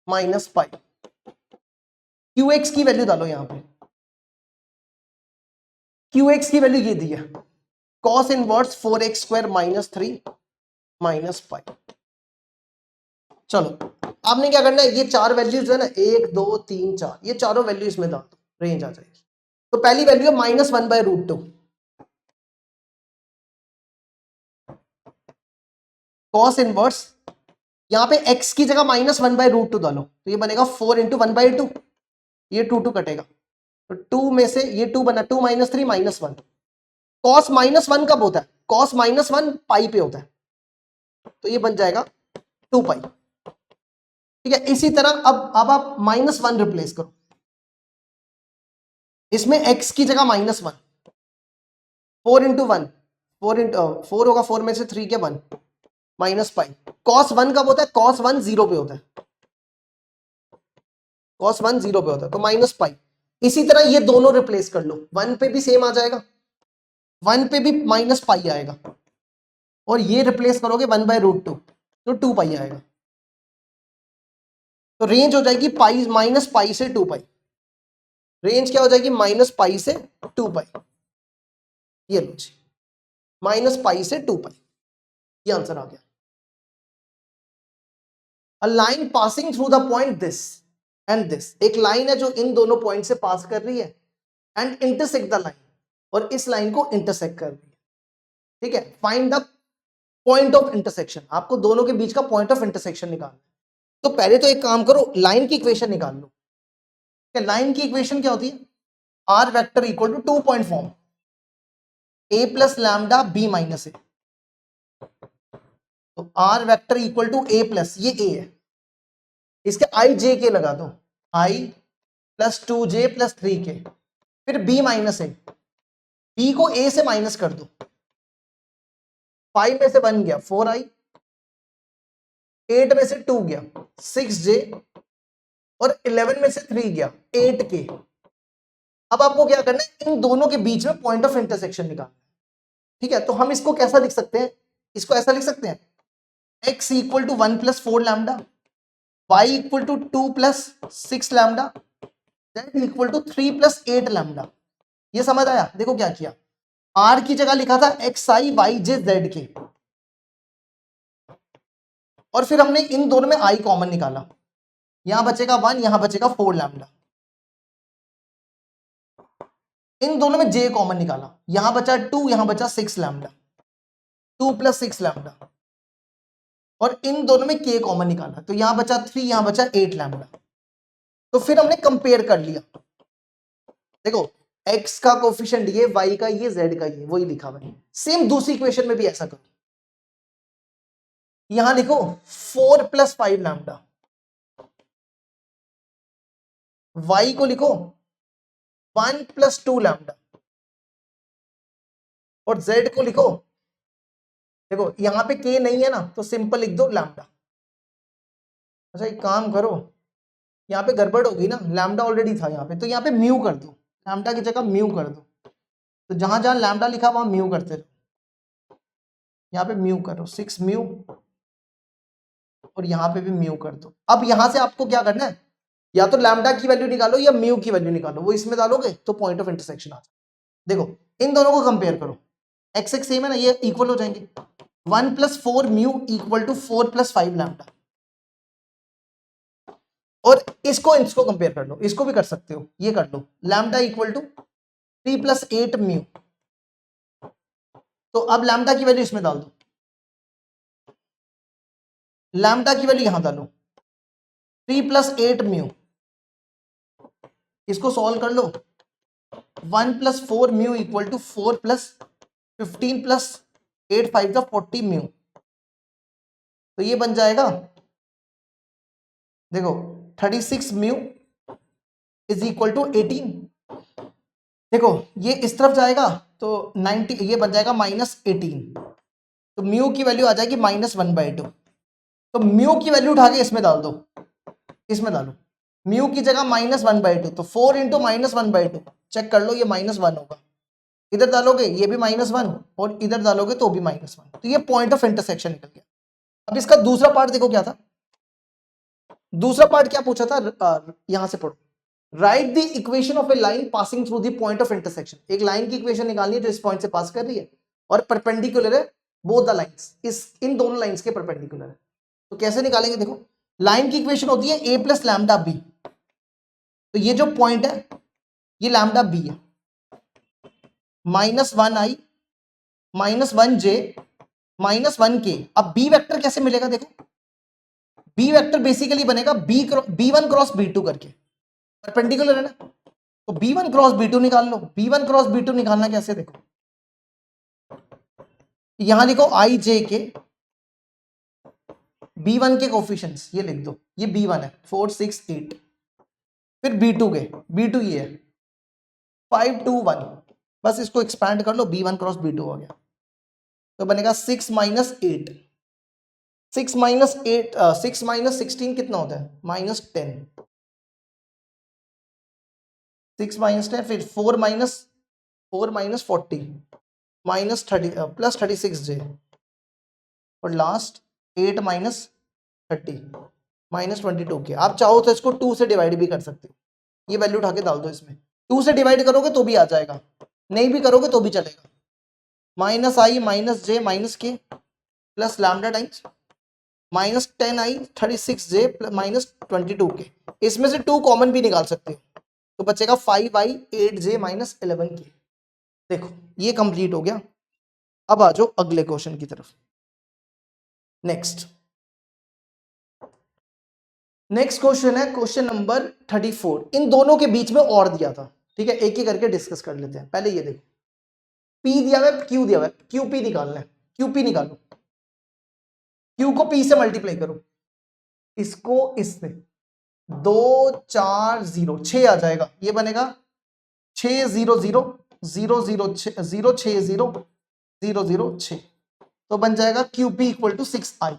minus pi. qx की वैल्यू डालो यहां पे, qx की वैल्यू ये दी है cos inverse 4x square minus 3 minus pi. चलो आपने क्या करना है, ये 4 वैल्यूज है ना, 1 2 3 4, ये चारों वैल्यू इसमें डाल दो, रेंज आ जाएगी। तो पहली वैल्यू है माइनस 1/√2, cos इनवर्स, यहां पे x की जगह माइनस 1/√2 डालो, तो ये बनेगा 4 इंटू 1/2, ये 2 कटेगा, तो 2 में से ये 2 बना, 2 माइनस 3 माइनस 1। cos माइनस 1 कब होता है, cos माइनस 1 पाई पे होता है, तो ये बन जाएगा 2 पाई। ठीक है, इसी तरह अब आप माइनस 1 रिप्लेस करो, इसमें x की जगह माइनस 1, 4 इंटू 1, 4 इंटू 4 होगा, 4 में से 3 के 1 माइनस पाई। cos 1 कब होता है, cos 1 0 पे होता है, cos 1 0 पे होता है, तो माइनस पाई। इसी तरह ये दोनों रिप्लेस कर लो, 1 पे भी सेम आ जाएगा, 1 पे भी माइनस पाई आएगा, और ये रिप्लेस करोगे 1/√2 तो 2 पाई आएगा। तो रेंज हो जाएगी पाई माइनस पाई से 2 पाई। रेंज क्या हो जाएगी, माइनस पाई से 2 पाई। ये लो जी, माइनस पाई से 2 पाई, ये आंसर आ गया। A line passing through the point this and this, एक लाइन है जो इन दोनों पॉइंट से पास कर रही है एंड इंटरसेक्ट द लाइन, और इस लाइन को इंटरसेक्ट कर रही है, ठीक है। Find the point of intersection, आपको दोनों के बीच का पॉइंट ऑफ इंटरसेक्शन निकालना है। तो पहले तो एक काम करो, लाइन की इक्वेशन निकाल लो। लाइन की इक्वेशन क्या होती है, r vector equal to 2 point form a plus lambda b minus a, तो r vector equal to a plus, ये ए है, इसके आई जे के लगा दो, आई प्लस 2j प्लस 3k, फिर b माइनस ए, b को a से माइनस कर दो, 5 में से 1 गया 4i, 8 में से 2 गया 6j, और 11 में से 3 गया 8k। अब आपको क्या करना है, इन दोनों के बीच में पॉइंट ऑफ इंटरसेक्शन निकालना है, ठीक है। तो हम इसको कैसा लिख सकते हैं, इसको ऐसा लिख सकते हैं, x equal to 1 plus 4 lambda, y equal to 2 plus 6 lambda, z equal to 3 plus 8 lambda. ये समझ आया? देखो क्या किया, r की जगह लिखा था xi yj zk, और फिर हमने इन दोनों में i कॉमन निकाला, यहां बचेगा 1, यहां बचेगा 4 लैम्डा, इन दोनों में j कॉमन निकाला, यहां बचा 2, यहां बचा 6 लैम्डा, 2 प्लस 6 लैम्डा, और इन दोनों में k कॉमन निकाला, तो यहां बचा 3, यहां बचा 8 लैम्डा। तो फिर हमने कंपेयर कर लिया, देखो x का कोफिशिएंट ये, y का ये, z का ये, वही लिखा हुआ है। सेम दूसरी इक्वेशन में भी ऐसा करो, यहां लिखो 4 प्लस 5 लैम्डा, y को लिखो 1 प्लस 2 लैम्डा, और z को लिखो, देखो यहां पे k नहीं है ना, तो सिंपल लिख दो लैम्डा। अच्छा एक काम करो, यहाँ पे गड़बड़ होगी ना, लैम्डा ऑलरेडी था यहाँ पे, तो यहाँ पे म्यू कर दो, लैम्डा की जगह म्यू कर दो, तो जहां जहां लैम्डा लिखा वहां म्यू करते रहो, यहाँ पे म्यू करो 6 म्यू, और यहाँ पे भी म्यू कर दो। अब यहां से आपको क्या करना है, या तो लैम्डा की वैल्यू निकालो या म्यू की वैल्यू निकालो, वो इसमें डालोगे तो पॉइंट ऑफ इंटरसेक्शन आ जाए। देखो इन दोनों को कंपेयर करो, एक्स एक्स सेम है ना, ये इक्वल हो जाएंगे, 1 plus 4 mu equal to 4 plus 5 lambda, और इसको इसको कंपेयर कर लो, इसको भी कर सकते हो, ये कर लो, lambda equal to 3 plus 8 mu, तो अब लैम्डा की वैल्यू इसमें डाल दो, लैम्डा की वैल्यू यहां डालो 3 प्लस 8 म्यू, इसको सॉल्व कर लो, 1 plus 4 mu equal to 4 plus 15 plus 8 5 का 40 म्यू, तो ये बन जाएगा, देखो 36 म्यू इज इक्वल टू 18, देखो ये इस तरफ जाएगा तो 90, ये बन जाएगा -18, तो म्यू की वैल्यू आ जाएगी -1/2, तो म्यू की वैल्यू उठा के इसमें डाल दो, इसमें डालो, म्यू की जगह -1/2, तो 4 इंटू -1/2, चेक कर लो ये -1 होगा, इधर डालोगे ये भी -1, और इधर डालोगे तो भी -1, तो ये पॉइंट ऑफ इंटरसेक्शन निकल गया। अब इसका दूसरा पार्ट देखो क्या था, दूसरा पार्ट क्या पूछा था, यहां से पढ़ो, right the equation of A line passing through the point of intersection, एक लाइन की इक्वेशन निकालनी है जो इस पॉइंट से पास कर रही है और परपेंडिकुलर है बोथ द लाइंस, इन दोनों लाइंस के परपेंडिकुलर है। तो कैसे निकालेंगे, देखो लाइन की इक्वेशन होती है a प्लस लैम्डा बी, तो ये जो पॉइंट है ये लैम्डा बी है, -1i -1j -1k। अब b वेक्टर कैसे मिलेगा, देखो b वेक्टर बेसिकली बनेगा b1 क्रॉस b2 करके, परपेंडिकुलर है ना, तो b1 क्रॉस b2 निकाल लो, b1 क्रॉस b2 निकालना कैसे, देखो यहां लिखो i j के b1 के कोफिशिएंट्स, ये लिख दो, ये b1 है 4 6 8, फिर b2 के, b2 ये है 5 2 1, बस इसको एक्सपैंड कर लो, b1 क्रॉस b2 हो गया, तो बनेगा 6 -8, 6 -8 6 -16 कितना होता है, -10, 6 -10, फिर 4 -40 -30 प्लस 36j, और लास्ट 8 -30 -22 के। आप चाहो तो इसको 2 से डिवाइड भी कर सकते हो, ये वैल्यू उठा के डाल दो इसमें, 2 से डिवाइड करोगे तो भी आ जाएगा, नहीं भी करोगे तो भी चलेगा, -i -j -k plus lambda times -10i 36j -22k, इसमें से 2 कॉमन भी निकाल सकते हो, तो बचेगा 5i 8j -11k। देखो ये कंप्लीट हो गया। अब आ जाओ अगले क्वेश्चन की तरफ। नेक्स्ट क्वेश्चन है क्वेश्चन नंबर 34। इन दोनों के बीच में और दिया था, ठीक है, एक ही करके डिस्कस कर लेते हैं। पहले ये देखो, P दिया हुआ है, Q दिया हुआ है, QP निकालना है। QP निकालो, Q को P से मल्टीप्लाई करो, इसको इससे 2 4 0 6 आ जाएगा, ये बनेगा 6 0 0 0 0 6 0 6 0 0 0 6, तो बन जाएगा QP इक्वल टू 6i।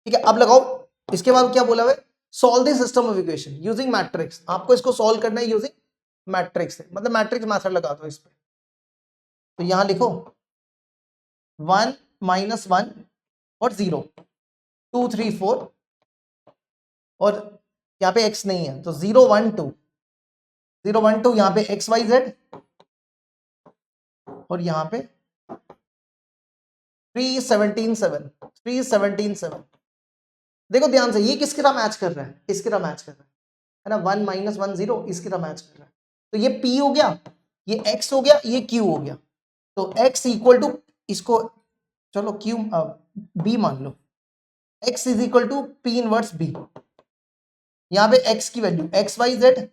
ठीक है, अब लगाओ। इसके बाद क्या बोला है, solve the system of equation using matrix. आपको इसको सॉल्व करना है यूजिंग मैट्रिक्स, मतलब मैट्रिक्स मेथड लगा दो इस पे। तो यहां लिखो 1 -1 और 0 2 3 4, और यहाँ पे x नहीं है तो 0 1 2 0 1 2, यहाँ पे x y z, और यहाँ पे 3 17 7 3 17 7। देखो ध्यान से, ये किसकी तरह मैच कर रहा है, इसकी तरह मैच कर रहा है ना, 1 -1 0 इसकी तरह मैच कर रहा है। तो ये p हो गया, ये x हो गया, ये q हो गया। तो x इक्वल टू, इसको चलो q b मान लो, x is equal to p inverse b। यहाँ पे x की value x y z,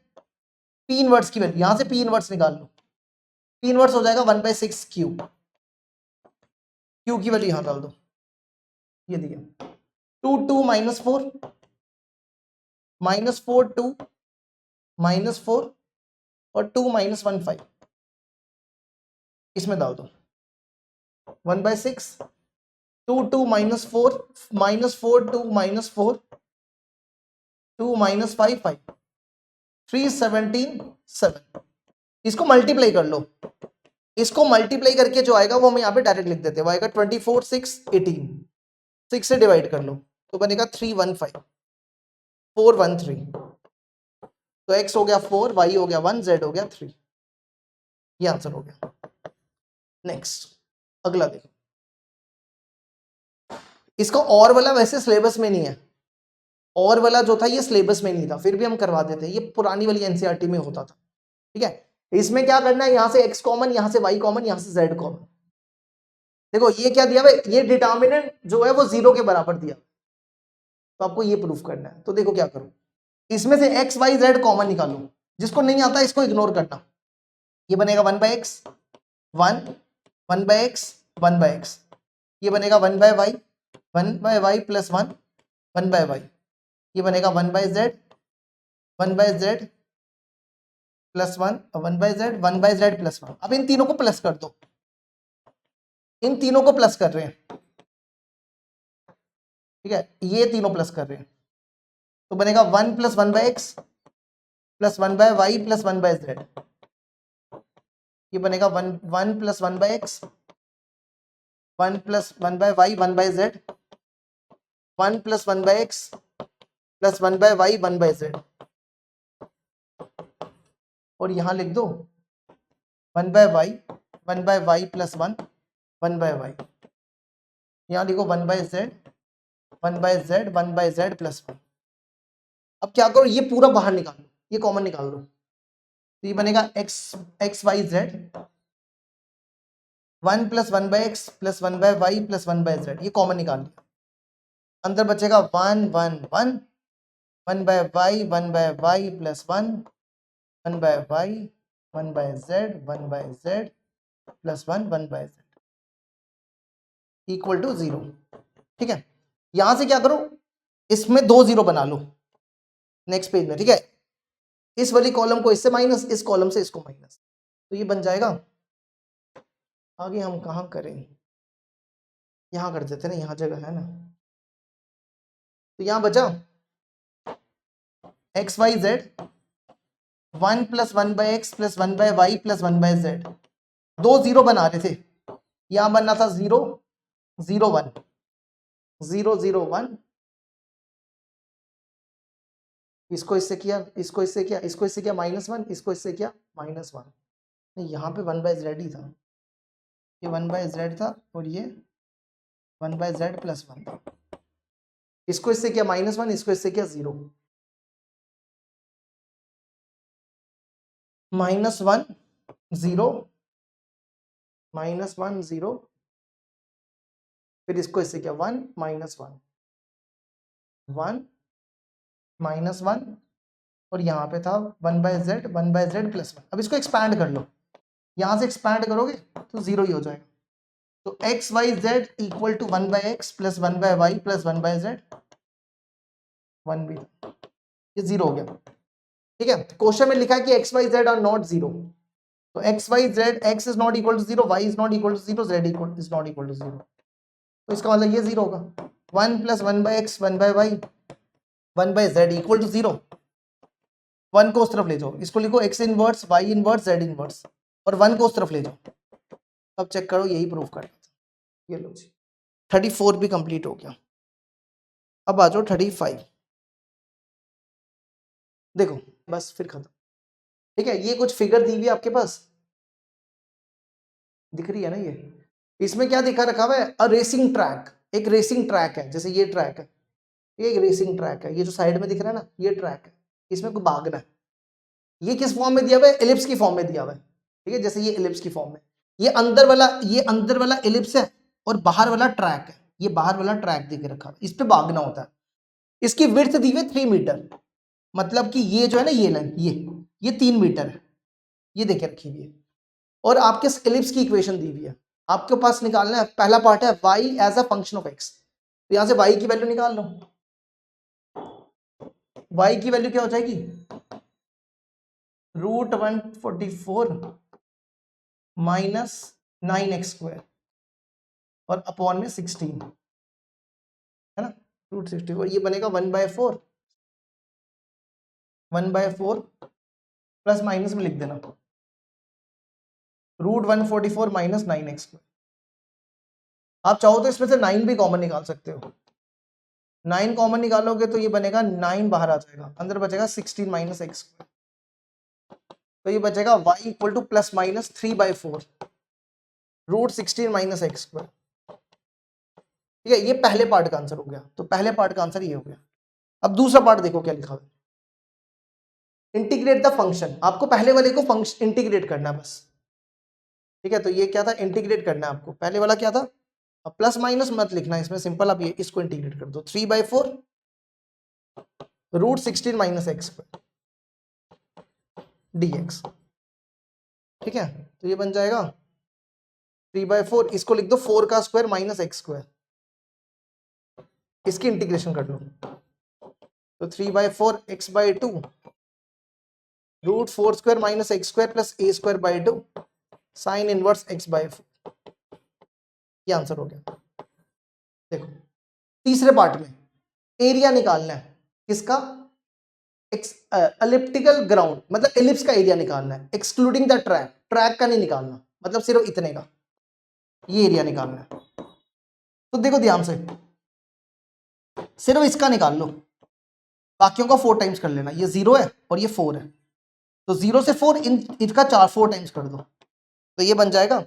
p inverse की वैल्यू यहां से p इनवर्स निकाल लो, p इनवर्स हो जाएगा 1/6 q, q की वैल्यू यहां डाल दो, ये दिया 2 2 -4 -4 2 -4 और 2 -1 5, इसमें डाल दो 1/6 2 2 -4 -4 2 -4 2 -5 5 3 17 7। इसको मल्टीप्लाई कर लो, इसको मल्टीप्लाई करके जो आएगा वो हम यहाँ पे डायरेक्ट लिख देते हैं, वो आएगा 24 6 18, 6 से डिवाइड कर लो तो बनेगा 3 1 5 4 1 3। तो x हो गया 4, y हो गया 1, z हो गया 3, ये आंसर हो गया। नेक्स्ट अगला देखो, इसका और वाला वैसे सिलेबस में नहीं है, और वाला जो था ये सिलेबस में नहीं था, फिर भी हम करवा देते हैं, ये पुरानी वाली एनसीईआरटी में होता था। ठीक है, इसमें क्या करना है, यहां से x कॉमन, यहां से y कॉमन, यहां से z कॉमन। देखो ये क्या दिया भाई, ये डिटर्मिनेंट जो है वो 0 के बराबर दिया, तो आपको ये प्रूफ करना है। तो देखो क्या करो, इसमें से x y z कॉमन निकालो, जिसको नहीं आता इसको इग्नोर करना। ये बनेगा 1/x 1 1/x 1/x, ये बनेगा 1/y 1/y प्लस 1 1/y, ये बनेगा 1/z 1/z plus 1 1/z 1/z plus 1। अब इन तीनों को प्लस कर दो, इन तीनों को प्लस कर रहे हैं, ठीक है, ये तीनों प्लस कर रहे हैं, तो बनेगा 1 plus 1/x plus 1/y plus 1/z, ये बनेगा 1 plus 1/x 1 plus 1/y 1/z 1 plus 1/x plus 1/y 1/z, और यहां लिख दो 1/y प्लस 1 1/y, यहां लिखो 1/z 1/z 1/z प्लस 1। अब क्या करो, ये पूरा बाहर निकालो, ये कॉमन निकाल दो, तो ये बनेगा x y z 1 plus 1/x plus 1/y plus 1/z, ये कॉमन निकाल लिया। अंदर बचेगा 1 1 1 1/y 1/y plus 1 1/y 1/z 1/z plus 1 1/z equal to 0। ठीक है, यहां से क्या करो, इसमें 2 0 बना लो नेक्स्ट पेज में। ठीक है, इस वाली कॉलम को इससे माइनस, इस कॉलम से इसको माइनस, तो ये बन जाएगा। आगे हम कहाँ करें, यहां कर देते ना, यहां जगह है ना, तो यहां बचा x y z 1 plus 1/x plus 1/y plus 1/z, 2 0 बना रहे थे, यहां बनना था 0 0 1 0 0 1, इसको इससे किया, इसको इससे किया, इसको इससे किया -1, इसको इससे किया -1, नहीं यहाँ पे 1/z ही था, ये 1/z था और ये 1/z प्लस 1। इसको इससे क्या -1, इसको इससे क्या 0, -1 0 -1 0, फिर इसको इससे क्या 1 -1 1 -1, और यहाँ पे था 1/z प्लस 1। अब इसको एक्सपैंड कर लो, यहां से एक्सपैंड करोगे तो 0 ही हो जाएगा। तो x y z equal to 1/x plus 1/y plus 1/z, 1 भी ये 0 हो गया। ठीक है, क्वेश्चन में लिखा है कि x y z are not 0, तो x y z, x is not equal to 0, y is not equal to 0, z is not equal to 0, तो इसका मतलब ये 0 होगा। 1 plus 1/x 1/y 1/z equal to 0। 1 को उस तरफ ले जाओ, इसको लिखो x inverse y inverse z inverse, और 1 को उस तरफ ले जाओ। अब चेक करो, यही प्रूफ कर, ये लो जी 34 भी कंप्लीट हो गया। अब आ जाओ 35, देखो बस फिर खत्म। ठीक है, ये कुछ फिगर दी हुई है आपके पास, दिख रही है ना, ये इसमें क्या दिखा रखा हुआ है, अ रेसिंग ट्रैक, एक रेसिंग ट्रैक है, जैसे ये ट्रैक है, ये एक रेसिंग ट्रैक है, ये जो साइड में दिख रहा है ना ये ट्रैक है, इसमें कोई भागना है। ये किस फॉर्म में दिया हुआ है, एलिप्स की फॉर्म में दिया हुआ है। ठीक है, जैसे ये एलिप्स की फॉर्म में, ये अंदर वाला एलिप्स है और बाहर वाला ट्रैक है, ये बाहर वाला ट्रैक दिख रखा है, इस पे भागना होता है। इसकी विड्थ दी हुई है 3 मीटर, मतलब कि ये जो है ना ये लाइन, ये 3 मीटर है, ये देखे रखी हुई है, और आपके एलिप्स की इक्वेशन दी हुई है। आपके पास निकालना है, पहला पार्ट है y as a function of x, तो यहां से y की वैल्यू निकाल लो। y की वैल्यू क्या हो जाएगी, √144 माइनस 9x² और अपॉन में 16, है ना, √16, और ये बनेगा 1/4 प्लस माइनस में लिख देना, √144 माइनस 9x²। आप चाहो तो इसमें से 9 भी कॉमन निकाल सकते हो, 9 कॉमन निकालोगे तो ये बनेगा 9 बाहर आ जाएगा, अंदर बचेगा 16 माइनस x², तो ये बचेगा y equal to plus minus 3/4 √16 minus x²। ठीक है, ये पहले पार्ट का आंसर हो गया, तो पहले पार्ट का आंसर ये हो गया। अब दूसरा पार्ट देखो क्या लिखा हुआ, इंटीग्रेट द फंक्शन, आपको पहले वाले को फंक्शन इंटीग्रेट करना है बस। ठीक है, तो ये क्या था, इंटीग्रेट करना है आपको, पहले वाला क्या था, अब प्लस माइनस मत लिखना इसमें, सिंपल आप ये इसको इंटीग्रेट कर दो, 3/4 √16 माइनस x² dx। ठीक है, तो ये बन जाएगा 3/4, इसको लिख दो 4 का स्क्वायर माइनस x², इसकी इंटीग्रेशन कर लो, तो 3/4 x/2 √4² minus x² plus a²/2 sine inverse x/4, ये आंसर हो गया। देखो तीसरे पार्ट में एरिया निकालना है, किसका, एलिप्टिकल ग्राउंड, मतलब एलिप्स का एरिया निकालना है, एक्सक्लूडिंग द ट्रैक, ट्रैक का नहीं निकालना, मतलब सिर्फ इतने का ये एरिया निकालना है। तो देखो ध्यान से, सिर्फ इसका निकाल लो, बाकियों का 4 टाइम्स कर लेना, ये 0 है और ये 4 है, तो 0 से 4 इसका 4 टाइम्स कर दो, तो ये बन जाएगा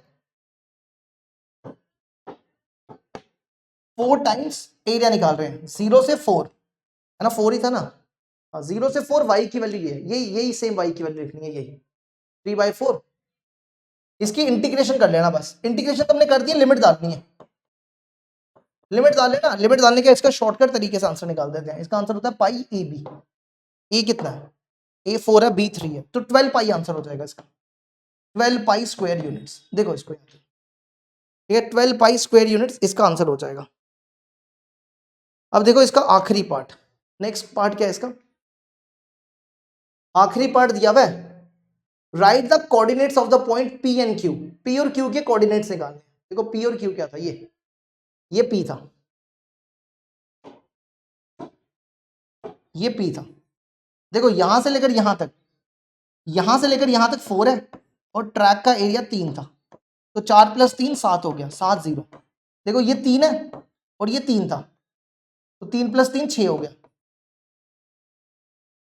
4 टाइम्स एरिया निकाल रहे हैं, 0 से 4 है ना, 4 ही था ना, 0 से 4 y की वैल्यू ये है, यही सेम y की वैल्यू लिखनी है, यही 3/4, इसकी इंटीग्रेशन कर लेना बस, इंटीग्रेशन तुमने कर दिया, लिमिट डालनी है, लिमिट डाल लेना, लिमिट डालने के इसका शॉर्टकट तरीके से आंसर निकाल देते हैं। इसका आंसर होता है पाई ए बी, ए कितना है, ए 4 है, बी 3 है, तो 12 पाई आंसर हो जाएगा इसका, 12 पाई स्क्वायर यूनिट्स, देखो इसको, ये 12 पाई स्क्वायर यूनिट्स इसका आंसर हो जाएगा। अब देखो इसका आखिरी पार्ट, नेक्स्ट पार्ट क्या है इसका, आखिरी पार्ट दिया हुआ है, right the coordinates of the point P and Q, P और क्यू के कोऑर्डिनेट्स निकालने। देखो पी और क्यू क्या था, ये पी था, ये पी था, देखो यहां से लेकर यहां तक, यहां से लेकर यहां तक 4 है, और ट्रैक का एरिया 3 था, तो 4 + 3 7 हो गया, 7 0। देखो ये 3 है और ये 3 था, तो 3 + 3 6 हो गया,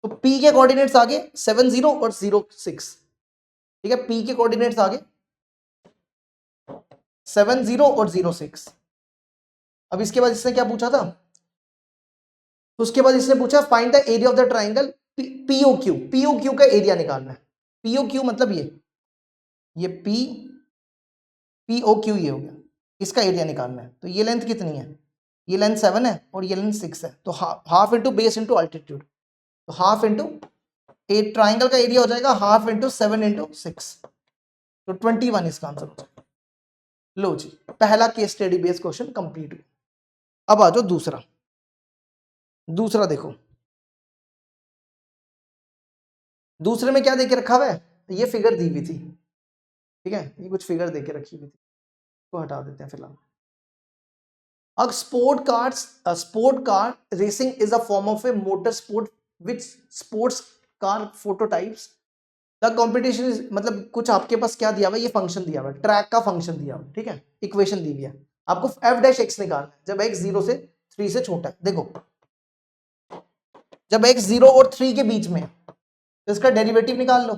तो P के कोऑर्डिनेट्स आगे 7 0 और 0 6। ठीक है, P के कोऑर्डिनेट्स आगे 7 0 और 0 6, अब इसके बाद इसने क्या पूछा था, उसके बाद इसने पूछा find the area of the triangle POQ. POQ का एरिया निकालना है। पीओक्यू मतलब ये पीओक्यू ये हो गया, इसका एरिया निकालना है। तो ये लेंथ कितनी है, ये लेंथ 7 है और ये लेंथ 6 है। तो half into base into altitude, तो हाफ इंटू एक ट्राइंगल का एरिया हो जाएगा हाफ इंटू 7 इंटू 6, तो 21 इसका आंसर हो जाएगा। लो जी, पहला case study based question complete हुआ। अब आ जाओ दूसरा। दूसरा देखो, दूसरे में क्या देके रखा हुआ है, ये फिगर दी हुई थी, ठीक है, ये कुछ फिगर देके रखी हुई थी, तो हटा देते हैं फिलहाल। अब sport car racing is a form of A motor sport which sports car prototypes the competition is, मतलब कुछ आपके पास क्या दिया हुआ है, ये फंक्शन दिया हुआ है, ट्रैक का फंक्शन दिया हुआ है, ठीक है, इक्वेशन दी हुई है, आपको f डैश x निकालना है जब x 0 से 3 से छोटा है। देखो जब x 0 और 3 के बीच में है तो इसका डेरिवेटिव निकाल लो।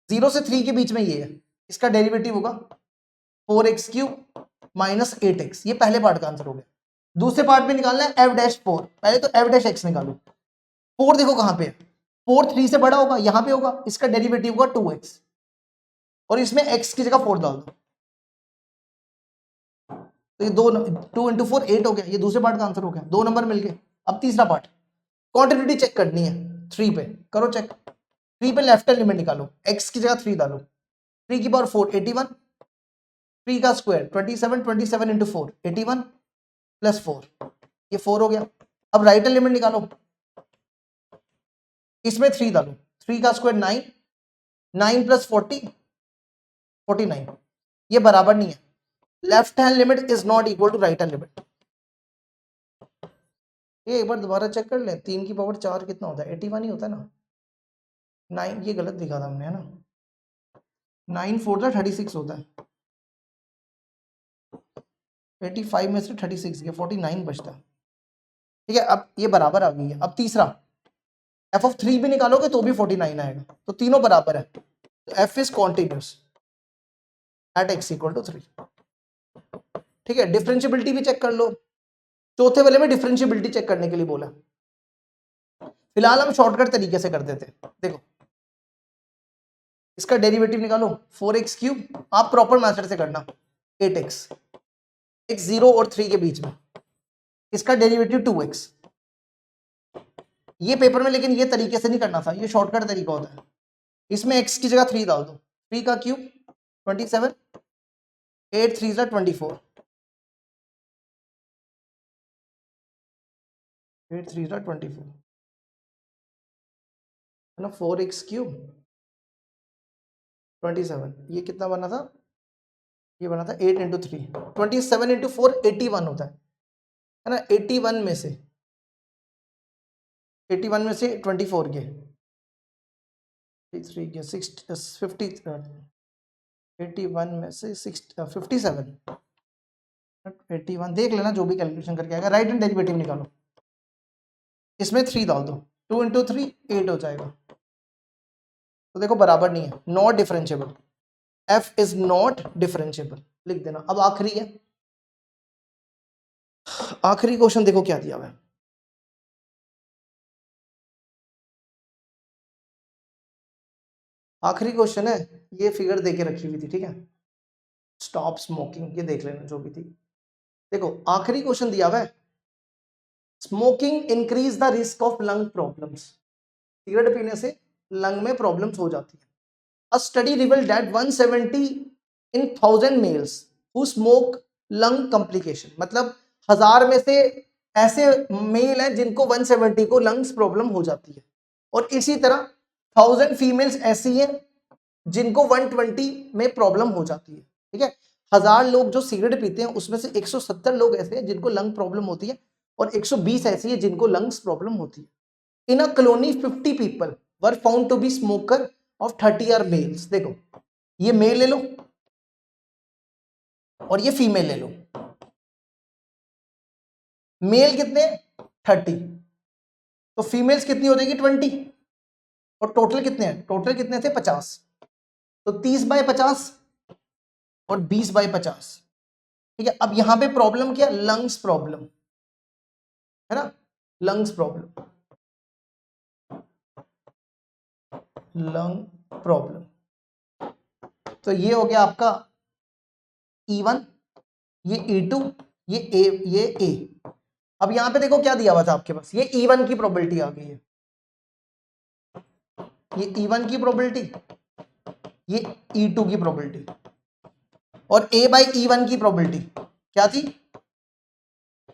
0 से 3 के बीच में ये है, इसका डेरिवेटिव होगा 4x³ माइनस 8x। ये पहले पार्ट का आंसर हो गया। दूसरे पार्ट में निकालना है f डैश 4। पहले तो f डैश x निकालो। 4 देखो कहां पे है, 4 3 से बड़ा होगा, यहां पे होगा, इसका डेरिवेटिव होगा 2x और इसमें x की जगह 4 डाल दो, तो ये 2 इंटू 4 8 हो गया। ये दूसरे पार्ट का आंसर हो गया, 2 नंबर मिल गए। अब तीसरा पार्ट, क्वांटिटी चेक करनी है 3 पे, करो चेक। 3 पे लेफ्ट हैंड लिमिट निकालो, x की जगह 3 डालो, 3 की पावर 4 81, 3 का स्क्वायर 27, 27 इंटू 4 81 प्लस 4, ये 4 हो गया। अब राइट हैंड लिमिट निकालो, इसमें 3 डालो, 3 का स्क्वायर 9, 9 प्लस 40 49, ये बराबर नहीं है। Left hand limit is not equal to right hand limit. ये एक बार दोबारा चेक कर लें, 3 की पावर 4 कितना होता है, 81 ही होता है ना। 9 ये गलत दिखा था हमने, है ना, 9 4 36 होता है, 85 में से 36 के 49 बचता है, ठीक है। अब ये बराबर आ गई है। अब तीसरा, f(3) भी निकालोगे तो भी 49 आएगा, तो तीनों बराबर है, तो f is continuous at x equal to 3, ठीक है। डिफरेंशियबिलिटी भी चेक कर लो, चौथे वाले में डिफरेंशियबिलिटी चेक करने के लिए बोला। फिलहाल हम शॉर्टकट तरीके से कर देते हैं। देखो इसका डेरिवेटिव निकालो 4x³, आप प्रॉपर मेथड से करना 8x, x 0 और 3 के बीच में, इसका डेरिवेटिव 2x। ये पेपर में लेकिन ये तरीके से नहीं करना था, ये शॉर्टकट तरीका होता है। इसमें x की जगह 3 डाल दो, 3 का क्यूब 27, 8 3 जा 24, 8 3 जा 24 है ना, 4x³ 27, ये कितना बना था, ये बना था 8 इंटू 3, 27 इंटू 4 81 होता है ना। 81 में से 24 के 3 के 50, 81 में से 57, 81 देख लेना जो भी कैलकुलेशन करके आएगा। राइट हैंड डेरिवेटिव निकालो, इसमें 3 डाल दो, 2 इंटू 3 8 हो जाएगा। तो देखो बराबर नहीं है, not differentiable, f is not differentiable, लिख देना। अब आखिरी है, आखिरी क्वेश्चन देखो क्या दिया हुआ है। आखिरी क्वेश्चन है, ये फिगर देके रखी हुई थी, ठीक है, स्टॉप स्मोकिंग, ये देख लेना जो भी थी। देखो आखिरी क्वेश्चन दिया हुआ है, smoking increase the risk of lung problems, cigarette पीने से लंग में प्रॉब्लम्स हो जाती है। A study revealed that 170 in 1000 males who smoke lung complication, मतलब 1000 में से ऐसे मेल हैं जिनको 170 को लंग्स प्रॉब्लम हो जाती है, और इसी तरह 1000 फीमेल्स ऐसी हैं जिनको 120 में प्रॉब्लम हो जाती है, ठीक है। 1000 लोग जो सिगरेट पीते हैं उसमें से 170 लोग ऐसे हैं जिनको लंग प्रॉब्लम होती है, और 120 ऐसी है जिनको लंग्स प्रॉब्लम होती है। In a colony 50 people were found to be smoker of 30 are males. देखो ये मेल ले लो और ये फीमेल ले लो, मेल कितने 30, तो फीमेल्स कितनी हो जाएगी 20, और टोटल कितने हैं, टोटल कितने थे 50, तो 30 बाय 50 और 20 बाय 50, ठीक है, अब यहां पे प्रॉब्लम क्या, लंग्स प्रॉब्लम है ना, लंग्स प्रॉब्लम, लंग प्रॉब्लम। तो ये हो गया आपका E1, ये E2, ये A। अब यहां पे देखो क्या दिया हुआ था आपके पास, ये E1 की प्रोबेबिलिटी आ गई है, ये E1 की प्रोबेबिलिटी, ये E2 की प्रोबेबिलिटी, और A/E1 की प्रोबेबिलिटी क्या थी,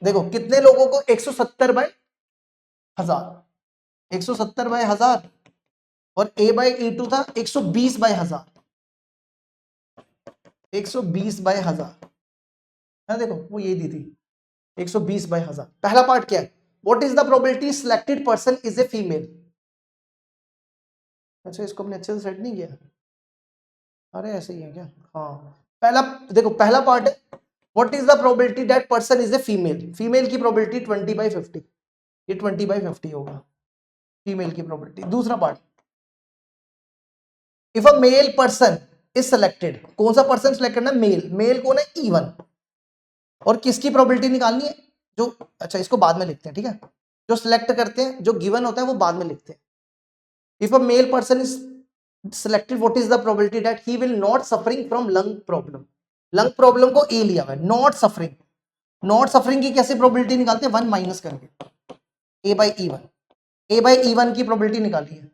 देखो कितने लोगों को 170/1000, 170/1000, और A/E2 था 120/1000, 120/1000 है, देखो वो ये दी थी 120/1000। पहला पार्ट क्या है, what is the probability selected person is a female. अच्छा, इसको हमने अच्छे से सेट नहीं किया, अरे ऐसे ही है क्या, हाँ पहला देखो, पहला पार्ट है what is the probability that person is a female, female की प्रोबेबिलिटी 20/50, ये 20/50 होगा फीमेल की प्रोबेबिलिटी। दूसरा part, if a male person is selected, कौन सा पर्सन सिलेक्ट करना है, मेल, मेल कौन है E1, और किसकी प्रोबेबिलिटी निकालनी है, जो, अच्छा इसको बाद में लिखते हैं, ठीक है, जो सिलेक्ट करते हैं, जो गिवन होता है वो बाद में लिखते हैं। If a male person is selected, what is the probability that he will not suffering from lung problem, lung problem को A लिया हुआ है, not suffering, not suffering की कैसे probability निकालते हैं, 1 माइनस करके A/E1, A/E1 की probability निकाली है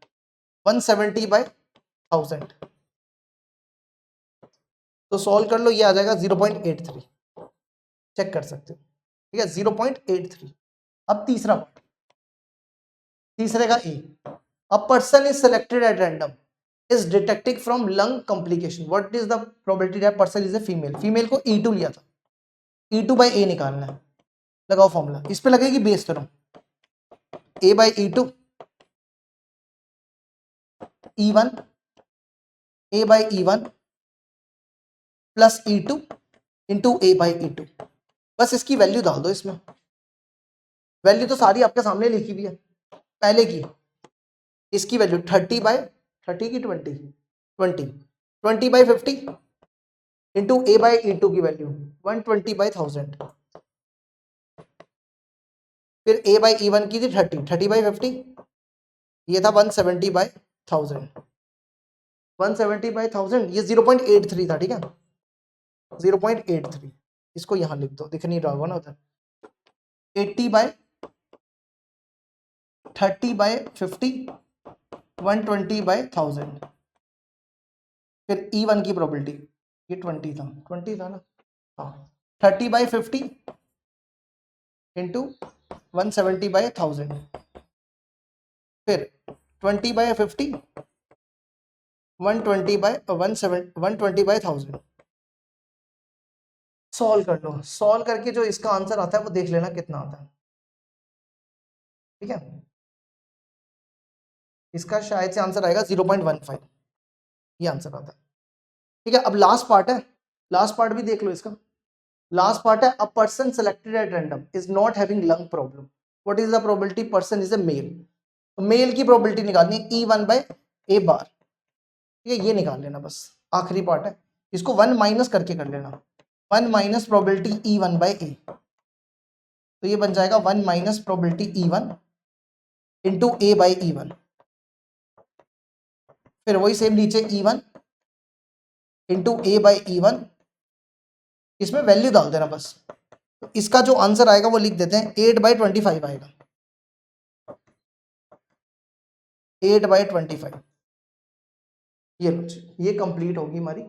170/1000, तो सॉल्व कर लो, ये आ जाएगा 0.83, चेक कर सकते हो, ठीक है 0.83। अब तीसरा पार्ट, तीसरे का A, a person is selected at random is detected from lung complication, what is the probability that person is a female, female को E2 लिया था, E2/A निकालना है, लगाओ फॉर्मूला, इस पे लगेगी बेस करो, A/E2 E1, A/E1 plus E2 into A/E2, बस इसकी वैल्यू डाल दो इसमें, वैल्यू तो सारी आपके सामने लिखी हुई है, पहले की इसकी वैल्यू 30/30 की 20/50 इंटू A/E2 की वैल्यू 120/1000, फिर A/E1 की थी 30/50, ये था 170/1000, 170/1000, ये 0.83 था, ठीक है 0.83, इसको यहां लिख दो, दिख नहीं रहा होगा ना उधर, 80/30/50 120/1000, फिर E1 की प्रोबेबिलिटी, ये 20 था ना, हाँ 30/50 इंटू 170/1000, फिर 20/50 120/1000, सॉल्व कर लो, सॉल्व करके जो इसका आंसर आता है वो देख लेना कितना आता है, ठीक है, इसका शायद से आंसर आएगा 0.15, ये आंसर आता है, ठीक है। अब लास्ट पार्ट है, लास्ट पार्ट भी देख लो इसका, लास्ट पार्ट है, a person selected at random is not having lung problem, what is the probability person is a male, तो मेल की प्रोबेबिलिटी निकालनी है E1/A बार, ठीक है, ये निकाल लेना बस, आखिरी पार्ट है, इसको 1 माइनस करके कर लेना, 1 माइनस प्रोबेबिलिटी E1/A, तो ये बन जाएगा 1 minus probability E1 into A/E1, फिर वही सेम नीचे E1 इंटू A/E1, इसमें वैल्यू डाल देना बस, तो इसका जो आंसर आएगा वो लिख देते हैं 8/25 आएगा, 8/25, ये कंप्लीट होगी हमारी